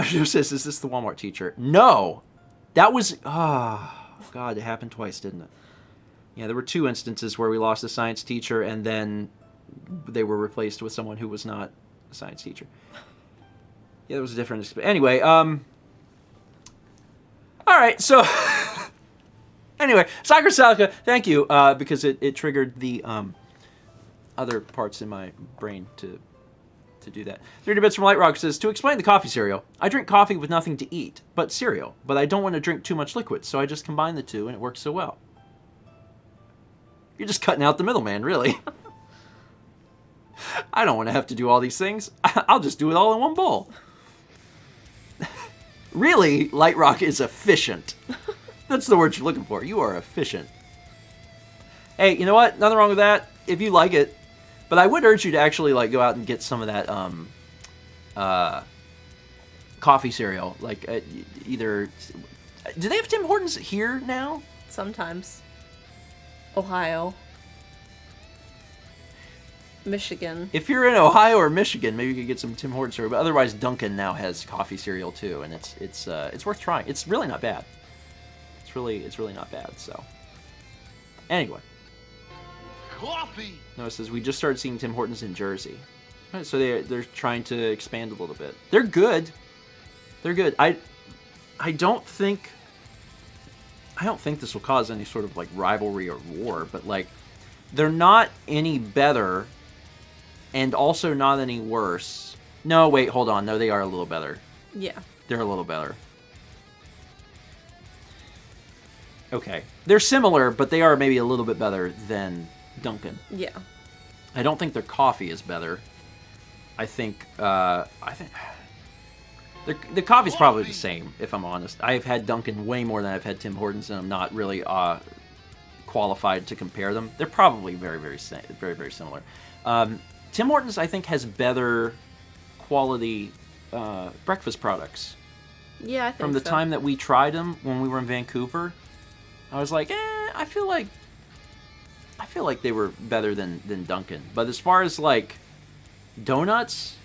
says, is this the Walmart teacher? No! That was... God, it happened twice, didn't it? Yeah, there were 2 instances where we lost a science teacher, and then they were replaced with someone who was not a science teacher. Yeah, it was a different... Anyway, all right, so... Anyway, Soccer Salka, thank you, because it triggered the other parts in my brain to do that. 30 bits from Light Rock says, to explain the coffee cereal, I drink coffee with nothing to eat, but cereal. But I don't want to drink too much liquid, so I just combine the two, and it works so well. You're just cutting out the middleman, really. I don't want to have to do all these things. I'll just do it all in one bowl. Really, Light Rock is efficient. That's the word you're looking for. You are efficient. Hey, you know what? Nothing wrong with that, if you like it. But I would urge you to actually like go out and get some of that coffee cereal. Like either... Do they have Tim Hortons here now? Sometimes. Ohio. Michigan. If you're in Ohio or Michigan, maybe you could get some Tim Hortons cereal. But otherwise, Dunkin' now has coffee cereal too, and it's worth trying. It's really not bad. It's really not bad. So anyway, coffee. No, it says we just started seeing Tim Hortons in Jersey, so they're trying to expand a little bit. They're good. They're good. I don't think this will cause any sort of like rivalry or war, but like they're not any better and also not any worse. No, wait, hold on. No, they are a little better. Yeah. They're a little better. Okay. They're similar, but they are maybe a little bit better than Dunkin'. Yeah. I don't think their coffee is better. I think the coffee's probably the same, if I'm honest. I've had Dunkin' way more than I've had Tim Hortons, and I'm not really qualified to compare them. They're probably very, very similar. Tim Hortons, I think, has better quality breakfast products. Yeah, I think From the time that we tried them when we were in Vancouver, I was like, I feel like they were better than Dunkin'. But as far as like donuts,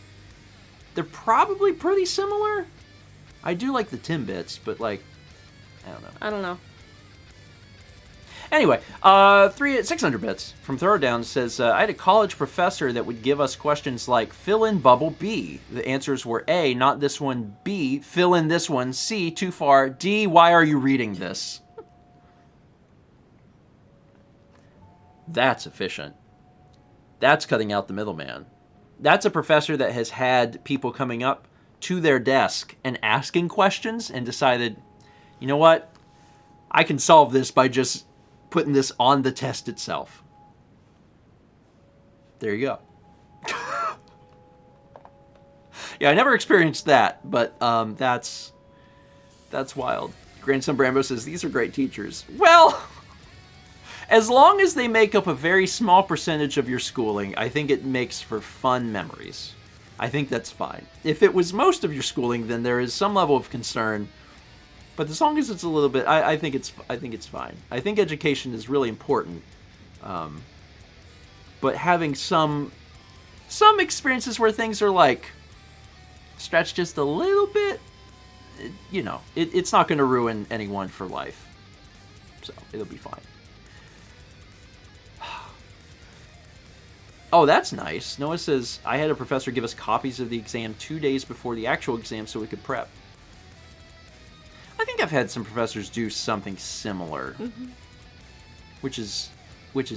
they're probably pretty similar. I do like the Timbits, but like, I don't know. Anyway, 600 bits from Throwdown says, I had a college professor that would give us questions like, fill in bubble B. The answers were A, not this one, B, fill in this one, C, too far, D, why are you reading this? That's efficient. That's cutting out the middleman. That's a professor that has had people coming up to their desk and asking questions and decided, you know what? I can solve this by just putting this on the test itself. There you go. Yeah, I never experienced that, but that's wild. Grandson Brambo says, these are great teachers. Well, as long as they make up a very small percentage of your schooling, I think it makes for fun memories. I think that's fine. If it was most of your schooling, then there is some level of concern. But as long as it's a little bit, I think it's fine. I think education is really important. But having some experiences where things are like stretched just a little bit, it's not going to ruin anyone for life. So it'll be fine. Oh, that's nice. Noah says, I had a professor give us copies of the exam 2 days before the actual exam so we could prep. I think I've had some professors do something similar, which is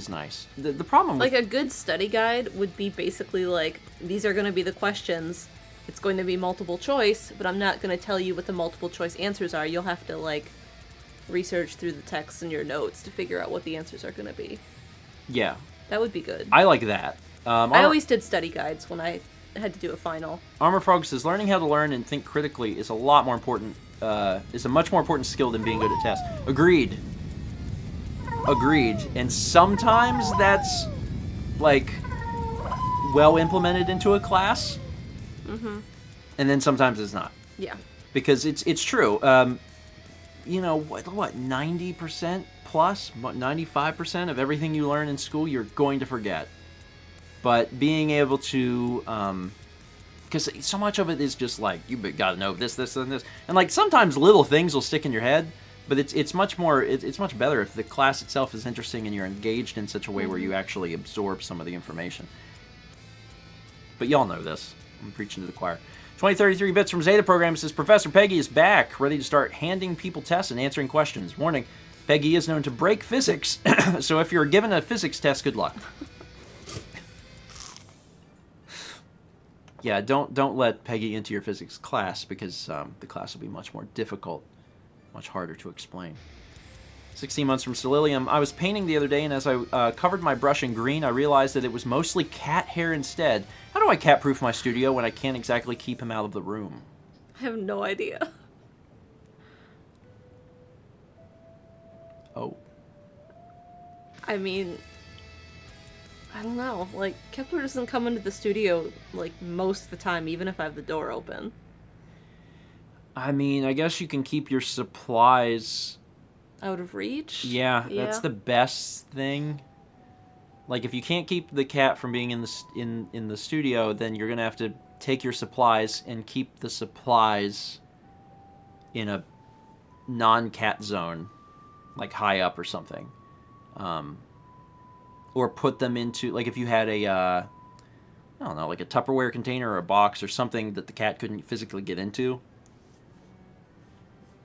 nice. The problem with... Like, a good study guide would be basically like, these are going to be the questions. It's going to be multiple choice, but I'm not going to tell you what the multiple choice answers are. You'll have to, like, research through the text in your notes to figure out what the answers are going to be. Yeah. That would be good. I like that. I always did study guides when I had to do a final. Armor Frog says, learning how to learn and think critically is a lot more important, is a much more important skill than being good at tests. Agreed. And sometimes that's, like, well implemented into a class. And then sometimes it's not. Yeah. Because it's true. What, 90% plus, 95% of everything you learn in school, you're going to forget. But being able to because so much of it is just like, you gotta know this, this, and this. And like, sometimes little things will stick in your head, but it's much more, it's much better if the class itself is interesting and you're engaged in such a way where you actually absorb some of the information. But y'all know this. I'm preaching to the choir. 2033 bits from Zeta Program says, Professor Peggy is back, ready to start handing people tests and answering questions. Warning, Peggy is known to break physics, so if you're given a physics test, good luck. Yeah, don't let Peggy into your physics class, because the class will be much more difficult, much harder to explain. 16 months from Solilium. I was painting the other day, and as I covered my brush in green, I realized that it was mostly cat hair instead. How do I cat-proof my studio when I can't exactly keep him out of the room? I have no idea. Oh. I mean, I don't know. Like, Kepler doesn't come into the studio, like, most of the time, even if I have the door open. I mean, I guess you can keep your supplies out of reach? Yeah, that's the best thing. Like, if you can't keep the cat from being in the studio, then you're gonna have to take your supplies and keep the supplies in a non-cat zone, like high up or something, or put them into, like, if you had a I don't know, like a Tupperware container or a box or something that the cat couldn't physically get into.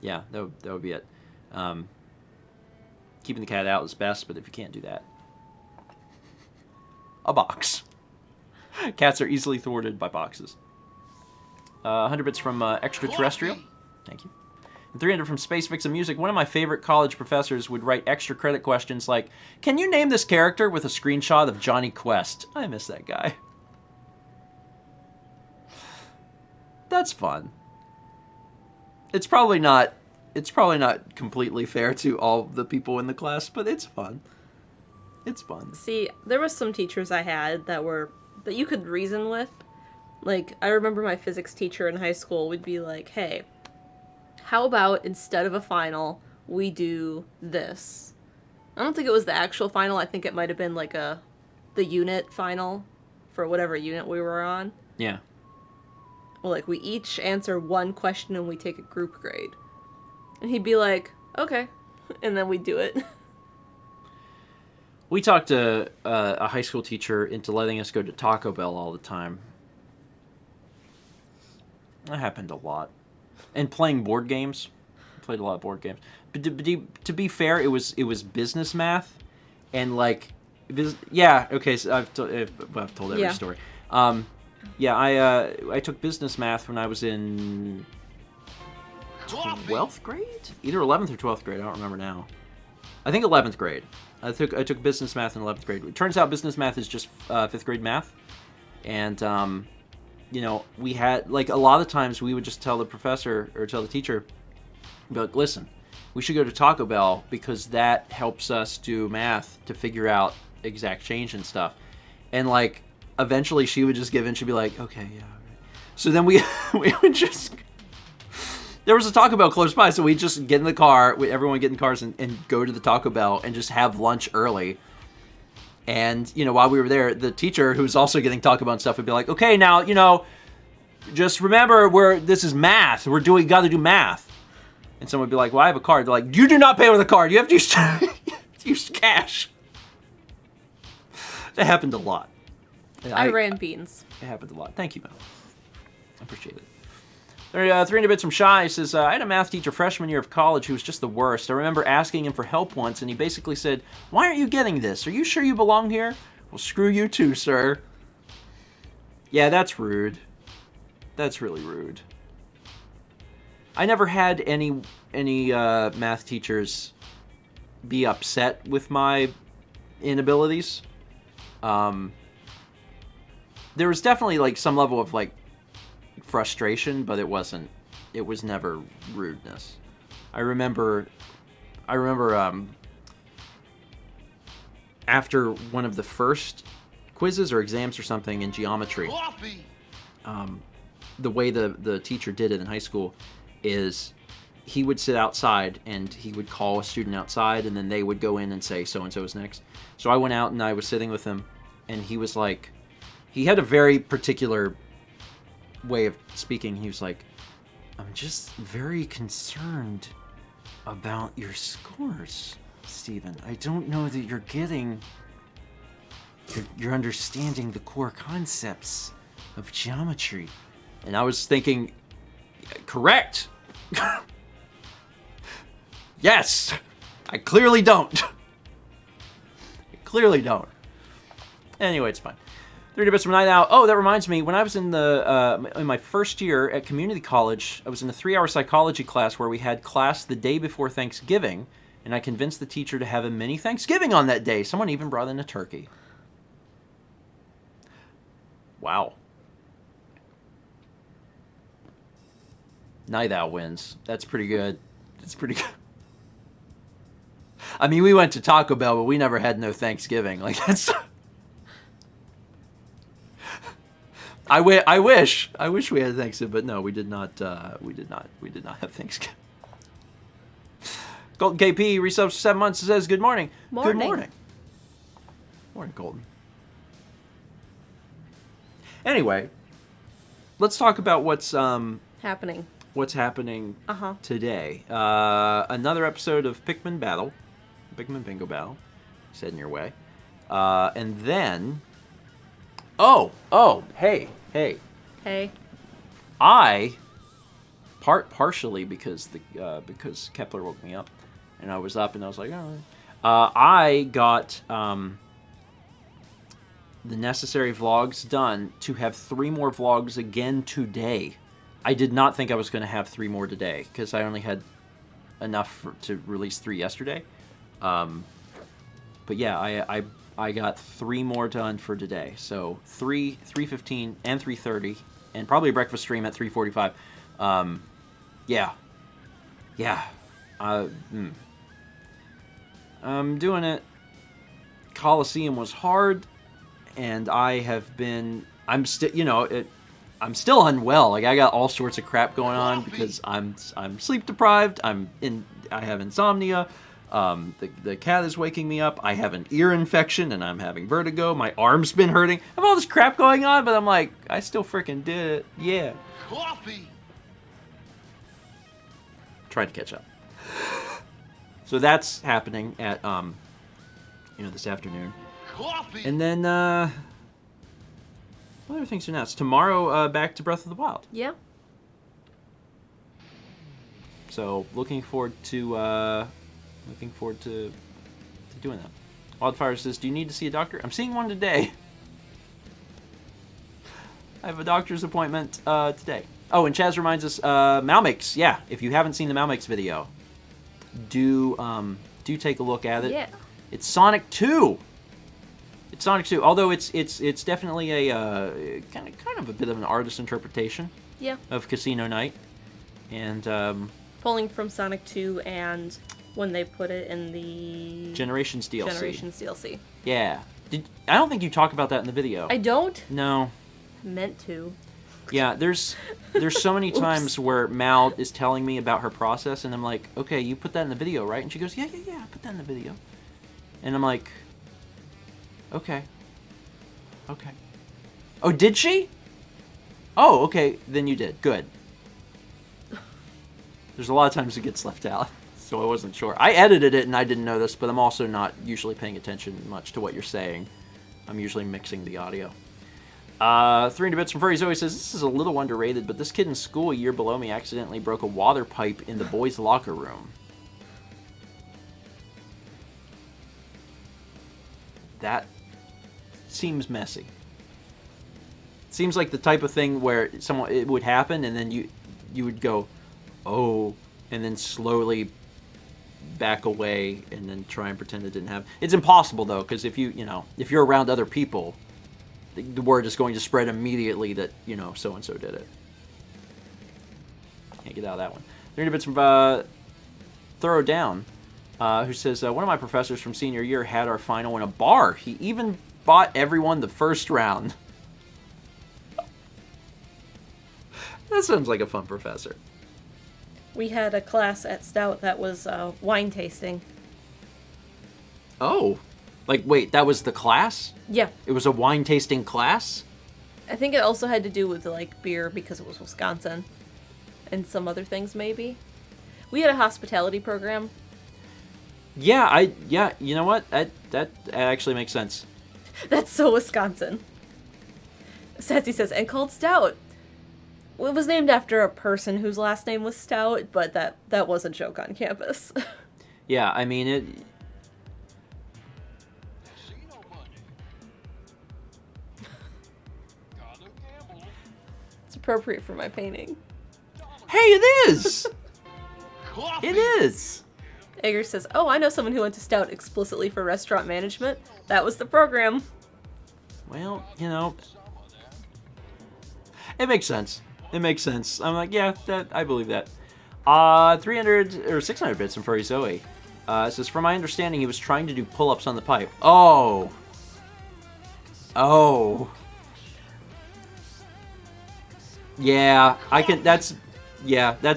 Yeah, that would be it. Keeping the cat out is best, but if you can't do that, a box. Cats are easily thwarted by boxes. 100 bits from Extraterrestrial. Thank you. And 300 from Space Vixen Music. One of my favorite college professors would write extra credit questions like, "Can you name this character?" with a screenshot of Johnny Quest. I miss that guy. That's fun. It's probably not completely fair to all the people in the class, but it's fun. It's fun. See, there was some teachers I had that you could reason with. Like, I remember my physics teacher in high school would be like, "Hey, how about instead of a final, we do this?" I don't think it was the actual final. I think it might have been like the unit final for whatever unit we were on. Yeah. Well, like, we each answer one question and we take a group grade. And he'd be like, "Okay." And then we'd do it. We talked a high school teacher into letting us go to Taco Bell all the time. That happened a lot. And playing board games. I played a lot of board games. But to be fair, it was business math. And, like, yeah, okay, so I've told every story. I took business math when I was in 12th grade? Either 11th or 12th grade, I don't remember now. I think 11th grade. I took business math in 11th grade. It turns out business math is just 5th grade math. And, you know, we had, like, a lot of times we would just tell the professor or tell the teacher, be like, "Listen, we should go to Taco Bell because that helps us do math to figure out exact change and stuff." And, like, eventually she would just give in. She'd be like, "Okay, yeah, all right." So then we would just... There was a Taco Bell close by, so we'd just get in the car, everyone get in cars and go to the Taco Bell and just have lunch early. And, you know, while we were there, the teacher, who was also getting Taco Bell and stuff, would be like, "Okay, now, you know, just remember this is math. You got to do math." And someone would be like, "Well, I have a card." They're like, "You do not pay with a card. You have to use, you have to use cash." That happened a lot. I ran beans. It happened a lot. Thank you, Mel. I appreciate it. 300 bits from Shy says, I had a math teacher freshman year of college who was just the worst. I remember asking him for help once, and he basically said, "Why aren't you getting this? Are you sure you belong here?" "Well, screw you too, sir." Yeah, that's rude. That's really rude. I never had any math teachers be upset with my inabilities. There was definitely, like, some level of, like, frustration, but it was never rudeness. I remember after one of the first quizzes or exams or something in geometry, the way the teacher did it in high school is he would sit outside and he would call a student outside, and then they would go in and say, "So and so is next." So I went out and I was sitting with him, and he was like, he had a very particular way of speaking. He was like, I'm just very concerned about your scores, Stephen. I don't know that you're getting... You're understanding the core concepts of geometry. And I was thinking, correct. Yes, I clearly don't. I clearly don't. Anyway, it's fine. 30 bits from night out. Oh, that reminds me. When I was in my first year at community college, I was in a 3-hour psychology class where we had class the day before Thanksgiving, and I convinced the teacher to have a mini Thanksgiving on that day. Someone even brought in a turkey. Wow. Night Owl wins. That's pretty good. That's pretty good. I mean, we went to Taco Bell, but we never had no Thanksgiving. Like, that's... I wish we had Thanksgiving, but no, we did not have Thanksgiving. Golden KP resubs 7 months and says, good morning. Morning. Good morning. Morning, Golden. Anyway, let's talk about what's Happening. What's happening Uh-huh. today. Another episode of Pikmin Bingo Battle. Said in your way. And then... Oh, hey. Hey. I, partially because because Kepler woke me up, and I was up, and I was like, oh. I got the necessary vlogs done to have 3 more vlogs again today. I did not think I was going to have 3 more today, because I only had enough to release 3 yesterday. But yeah, I got 3 more done for today. So 3:15, and 3:30, and probably a breakfast stream at 3:45. Yeah. I'm doing it. Coliseum was hard, and I'm still unwell. Like, I got all sorts of crap going on because I'm sleep deprived. I have insomnia. The cat is waking me up. I have an ear infection, and I'm having vertigo. My arm's been hurting. I have all this crap going on, but I'm like, I still freaking did it. Yeah. Coffee. Tried to catch up. So that's happening at this afternoon. Coffee. And then what other things are announced? Tomorrow, back to Breath of the Wild. Yeah. So looking forward to doing that. Wildfire says, do you need to see a doctor? I'm seeing one today. I have a doctor's appointment today. Oh, and Chaz reminds us, Malmix. Yeah, if you haven't seen the Malmix video, do take a look at it. Yeah. It's Sonic 2. It's Sonic 2. Although it's definitely a kind of a bit of an artist interpretation. Yeah. Of Casino Night, and Pulling from Sonic 2 and when they put it in the Generations DLC. Yeah. I don't think you talk about that in the video. I don't. No. Meant to. Yeah, there's so many times where Mal is telling me about her process, and I'm like, okay, you put that in the video, right? And she goes, yeah, I put that in the video. And I'm like, okay. Oh, did she? Oh, okay, then you did. Good. There's a lot of times it gets left out, so I wasn't sure. I edited it and I didn't know this, but I'm also not usually paying attention much to what you're saying. I'm usually mixing the audio. 300 bits from Furry Zoe says, this is a little underrated, but this kid in school a year below me accidentally broke a water pipe in the boys' locker room. That seems messy. Seems like the type of thing where it would happen, and then you would go, oh, and then slowly back away, and then try and pretend it didn't happen. It's impossible though, because if you're around other people, the word is going to spread immediately that so and so did it. Can't get out of that one. 300 bits from Thorough Down, who says one of my professors from senior year had our final in a bar. He even bought everyone the first round. That sounds like a fun professor. We had a class at Stout that was wine tasting. Oh. Like, wait, that was the class? Yeah. It was a wine tasting class? I think it also had to do with, like, beer because it was Wisconsin. And some other things, maybe. We had a hospitality program. Yeah, you know what? That actually makes sense. That's so Wisconsin. Sassy says, and called Stout. Well, it was named after a person whose last name was Stout, but that was a joke on campus. Yeah, I mean, it... Casino money. Gotta gamble. It's appropriate for my painting. Hey, it is! Coffee. It is! Egger says, oh, I know someone who went to Stout explicitly for restaurant management. That was the program. Well, you know... It makes sense. It makes sense. I'm like, yeah, I believe that. 300 or 600 bits from Furry Zoe. It says, from my understanding, he was trying to do pull-ups on the pipe. Oh. Oh. Yeah, I can, that's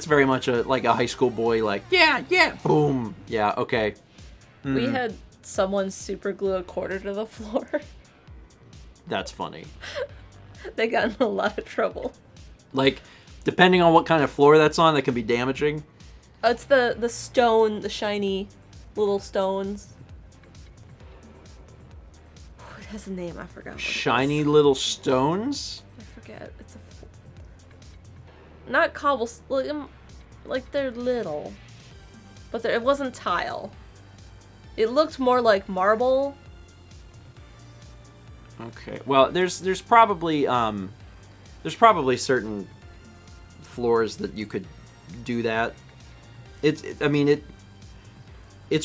very much like a high school boy, like, yeah, boom. Yeah, okay. We had someone super glue a quarter to the floor. That's funny. They got in a lot of trouble. Like, depending on what kind of floor that's on, that can be damaging. It's the stone, the shiny little stones. Oh, it has a name, I forgot what it Shiny is. little stones? I forget. It's not cobblestone, like they're little. But it wasn't tile. It looked more like marble. Okay. Well, there's probably certain floors that you could do that. It's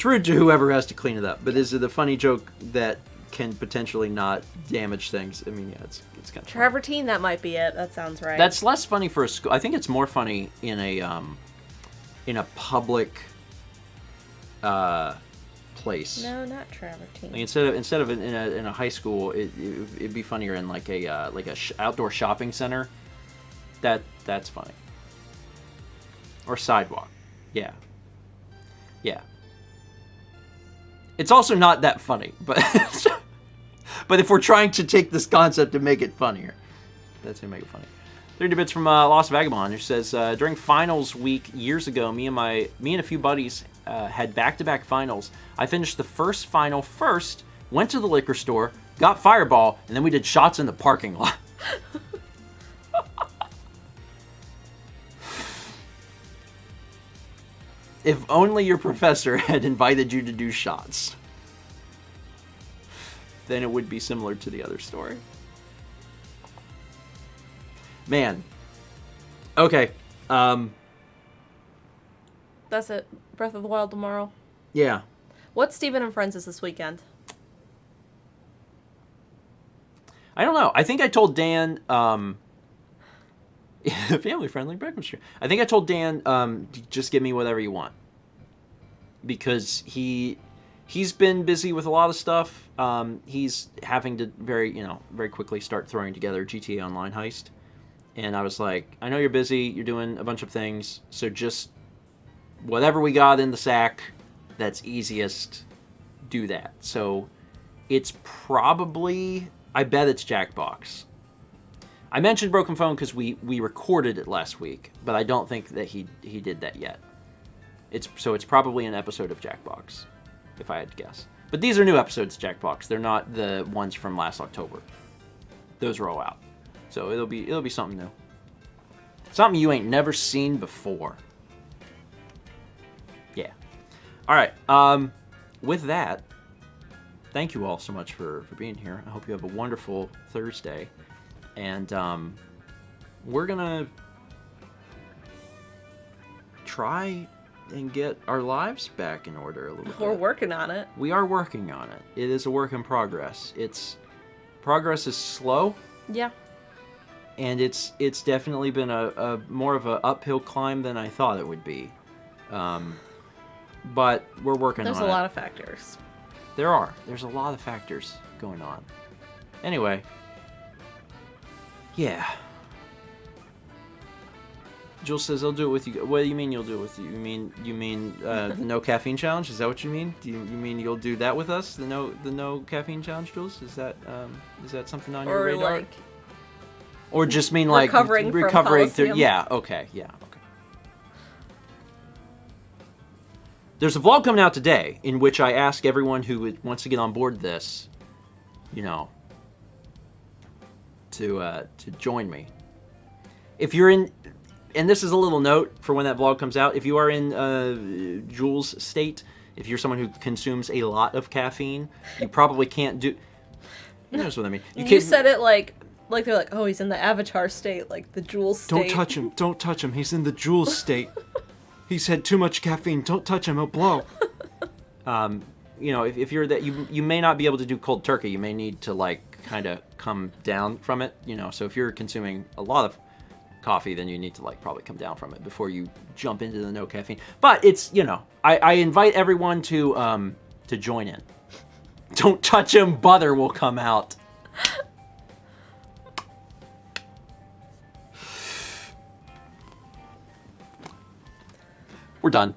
rude to whoever has to clean it up, but is it a funny joke that can potentially not damage things? I mean, yeah, it's kind of Travertine, that might be it. That sounds right. That's less funny for a school. I think it's more funny in a public place. No, not travertine. Like instead of in a high school, it'd be funnier in like a outdoor shopping center. That's funny. Or sidewalk. Yeah. Yeah. It's also not that funny, but but if we're trying to take this concept and make it funnier, that's gonna make it funny. 30 bits from Lost Vagabond, who says, during finals week years ago, me and a few buddies had back-to-back finals. I finished the first final first, went to the liquor store, got Fireball, and then we did shots in the parking lot. If only your professor had invited you to do shots, then it would be similar to the other story. Man. Okay. That's it. Breath of the Wild tomorrow. Yeah. What's Steven and Friends is this weekend? I don't know. I think I told Dan, family-friendly breakfast stream. I think I told Dan, just give me whatever you want. Because he's been busy with a lot of stuff. He's having to very quickly start throwing together GTA Online heist. And I was like, I know you're busy, you're doing a bunch of things, so just whatever we got in the sack that's easiest, do that. So it's probably, I bet it's Jackbox. I mentioned Broken Phone because we recorded it last week, but I don't think that he did that yet. It's probably an episode of Jackbox, if I had to guess. But these are new episodes of Jackbox. They're not the ones from last October. Those are all out. So it'll be something new. Something you ain't never seen before. Yeah. All right. With that, thank you all so much for being here. I hope you have a wonderful Thursday. And we're going to try and get our lives back in order a little bit. We're working on it. We are working on it. It is a work in progress. Progress is slow. Yeah. And it's definitely been a more of an uphill climb than I thought it would be. But we're working on it. There's a lot of factors. There's a lot of factors going on. Anyway. Yeah. Jules says, I'll do it with you. What do you mean you'll do it with you? You mean the no caffeine challenge? Is that what you mean? Do you mean you'll do that with us? The no caffeine challenge, Jules? Is that something on your radar? Like Or just mean like Recovering from Coliseum. yeah, okay. There's a vlog coming out today in which I ask everyone who wants to get on board this, you know, to join me. If you're in, and this is a little note for when that vlog comes out, if you are in Jules' state, if you're someone who consumes a lot of caffeine, you probably can't do... You know what I mean. You said it like they're like, oh, he's in the Avatar state, like the Jules state. Don't touch him. Don't touch him. He's in the Jules state. He's had too much caffeine. Don't touch him. He'll blow. You know, if you're that, you may not be able to do cold turkey. You may need to, like, kind of come down from it, you know. So if you're consuming a lot of coffee, then you need to, like, probably come down from it before you jump into the no caffeine. But it's, you know, I invite everyone to join in. Don't touch him, butter will come out. We're done.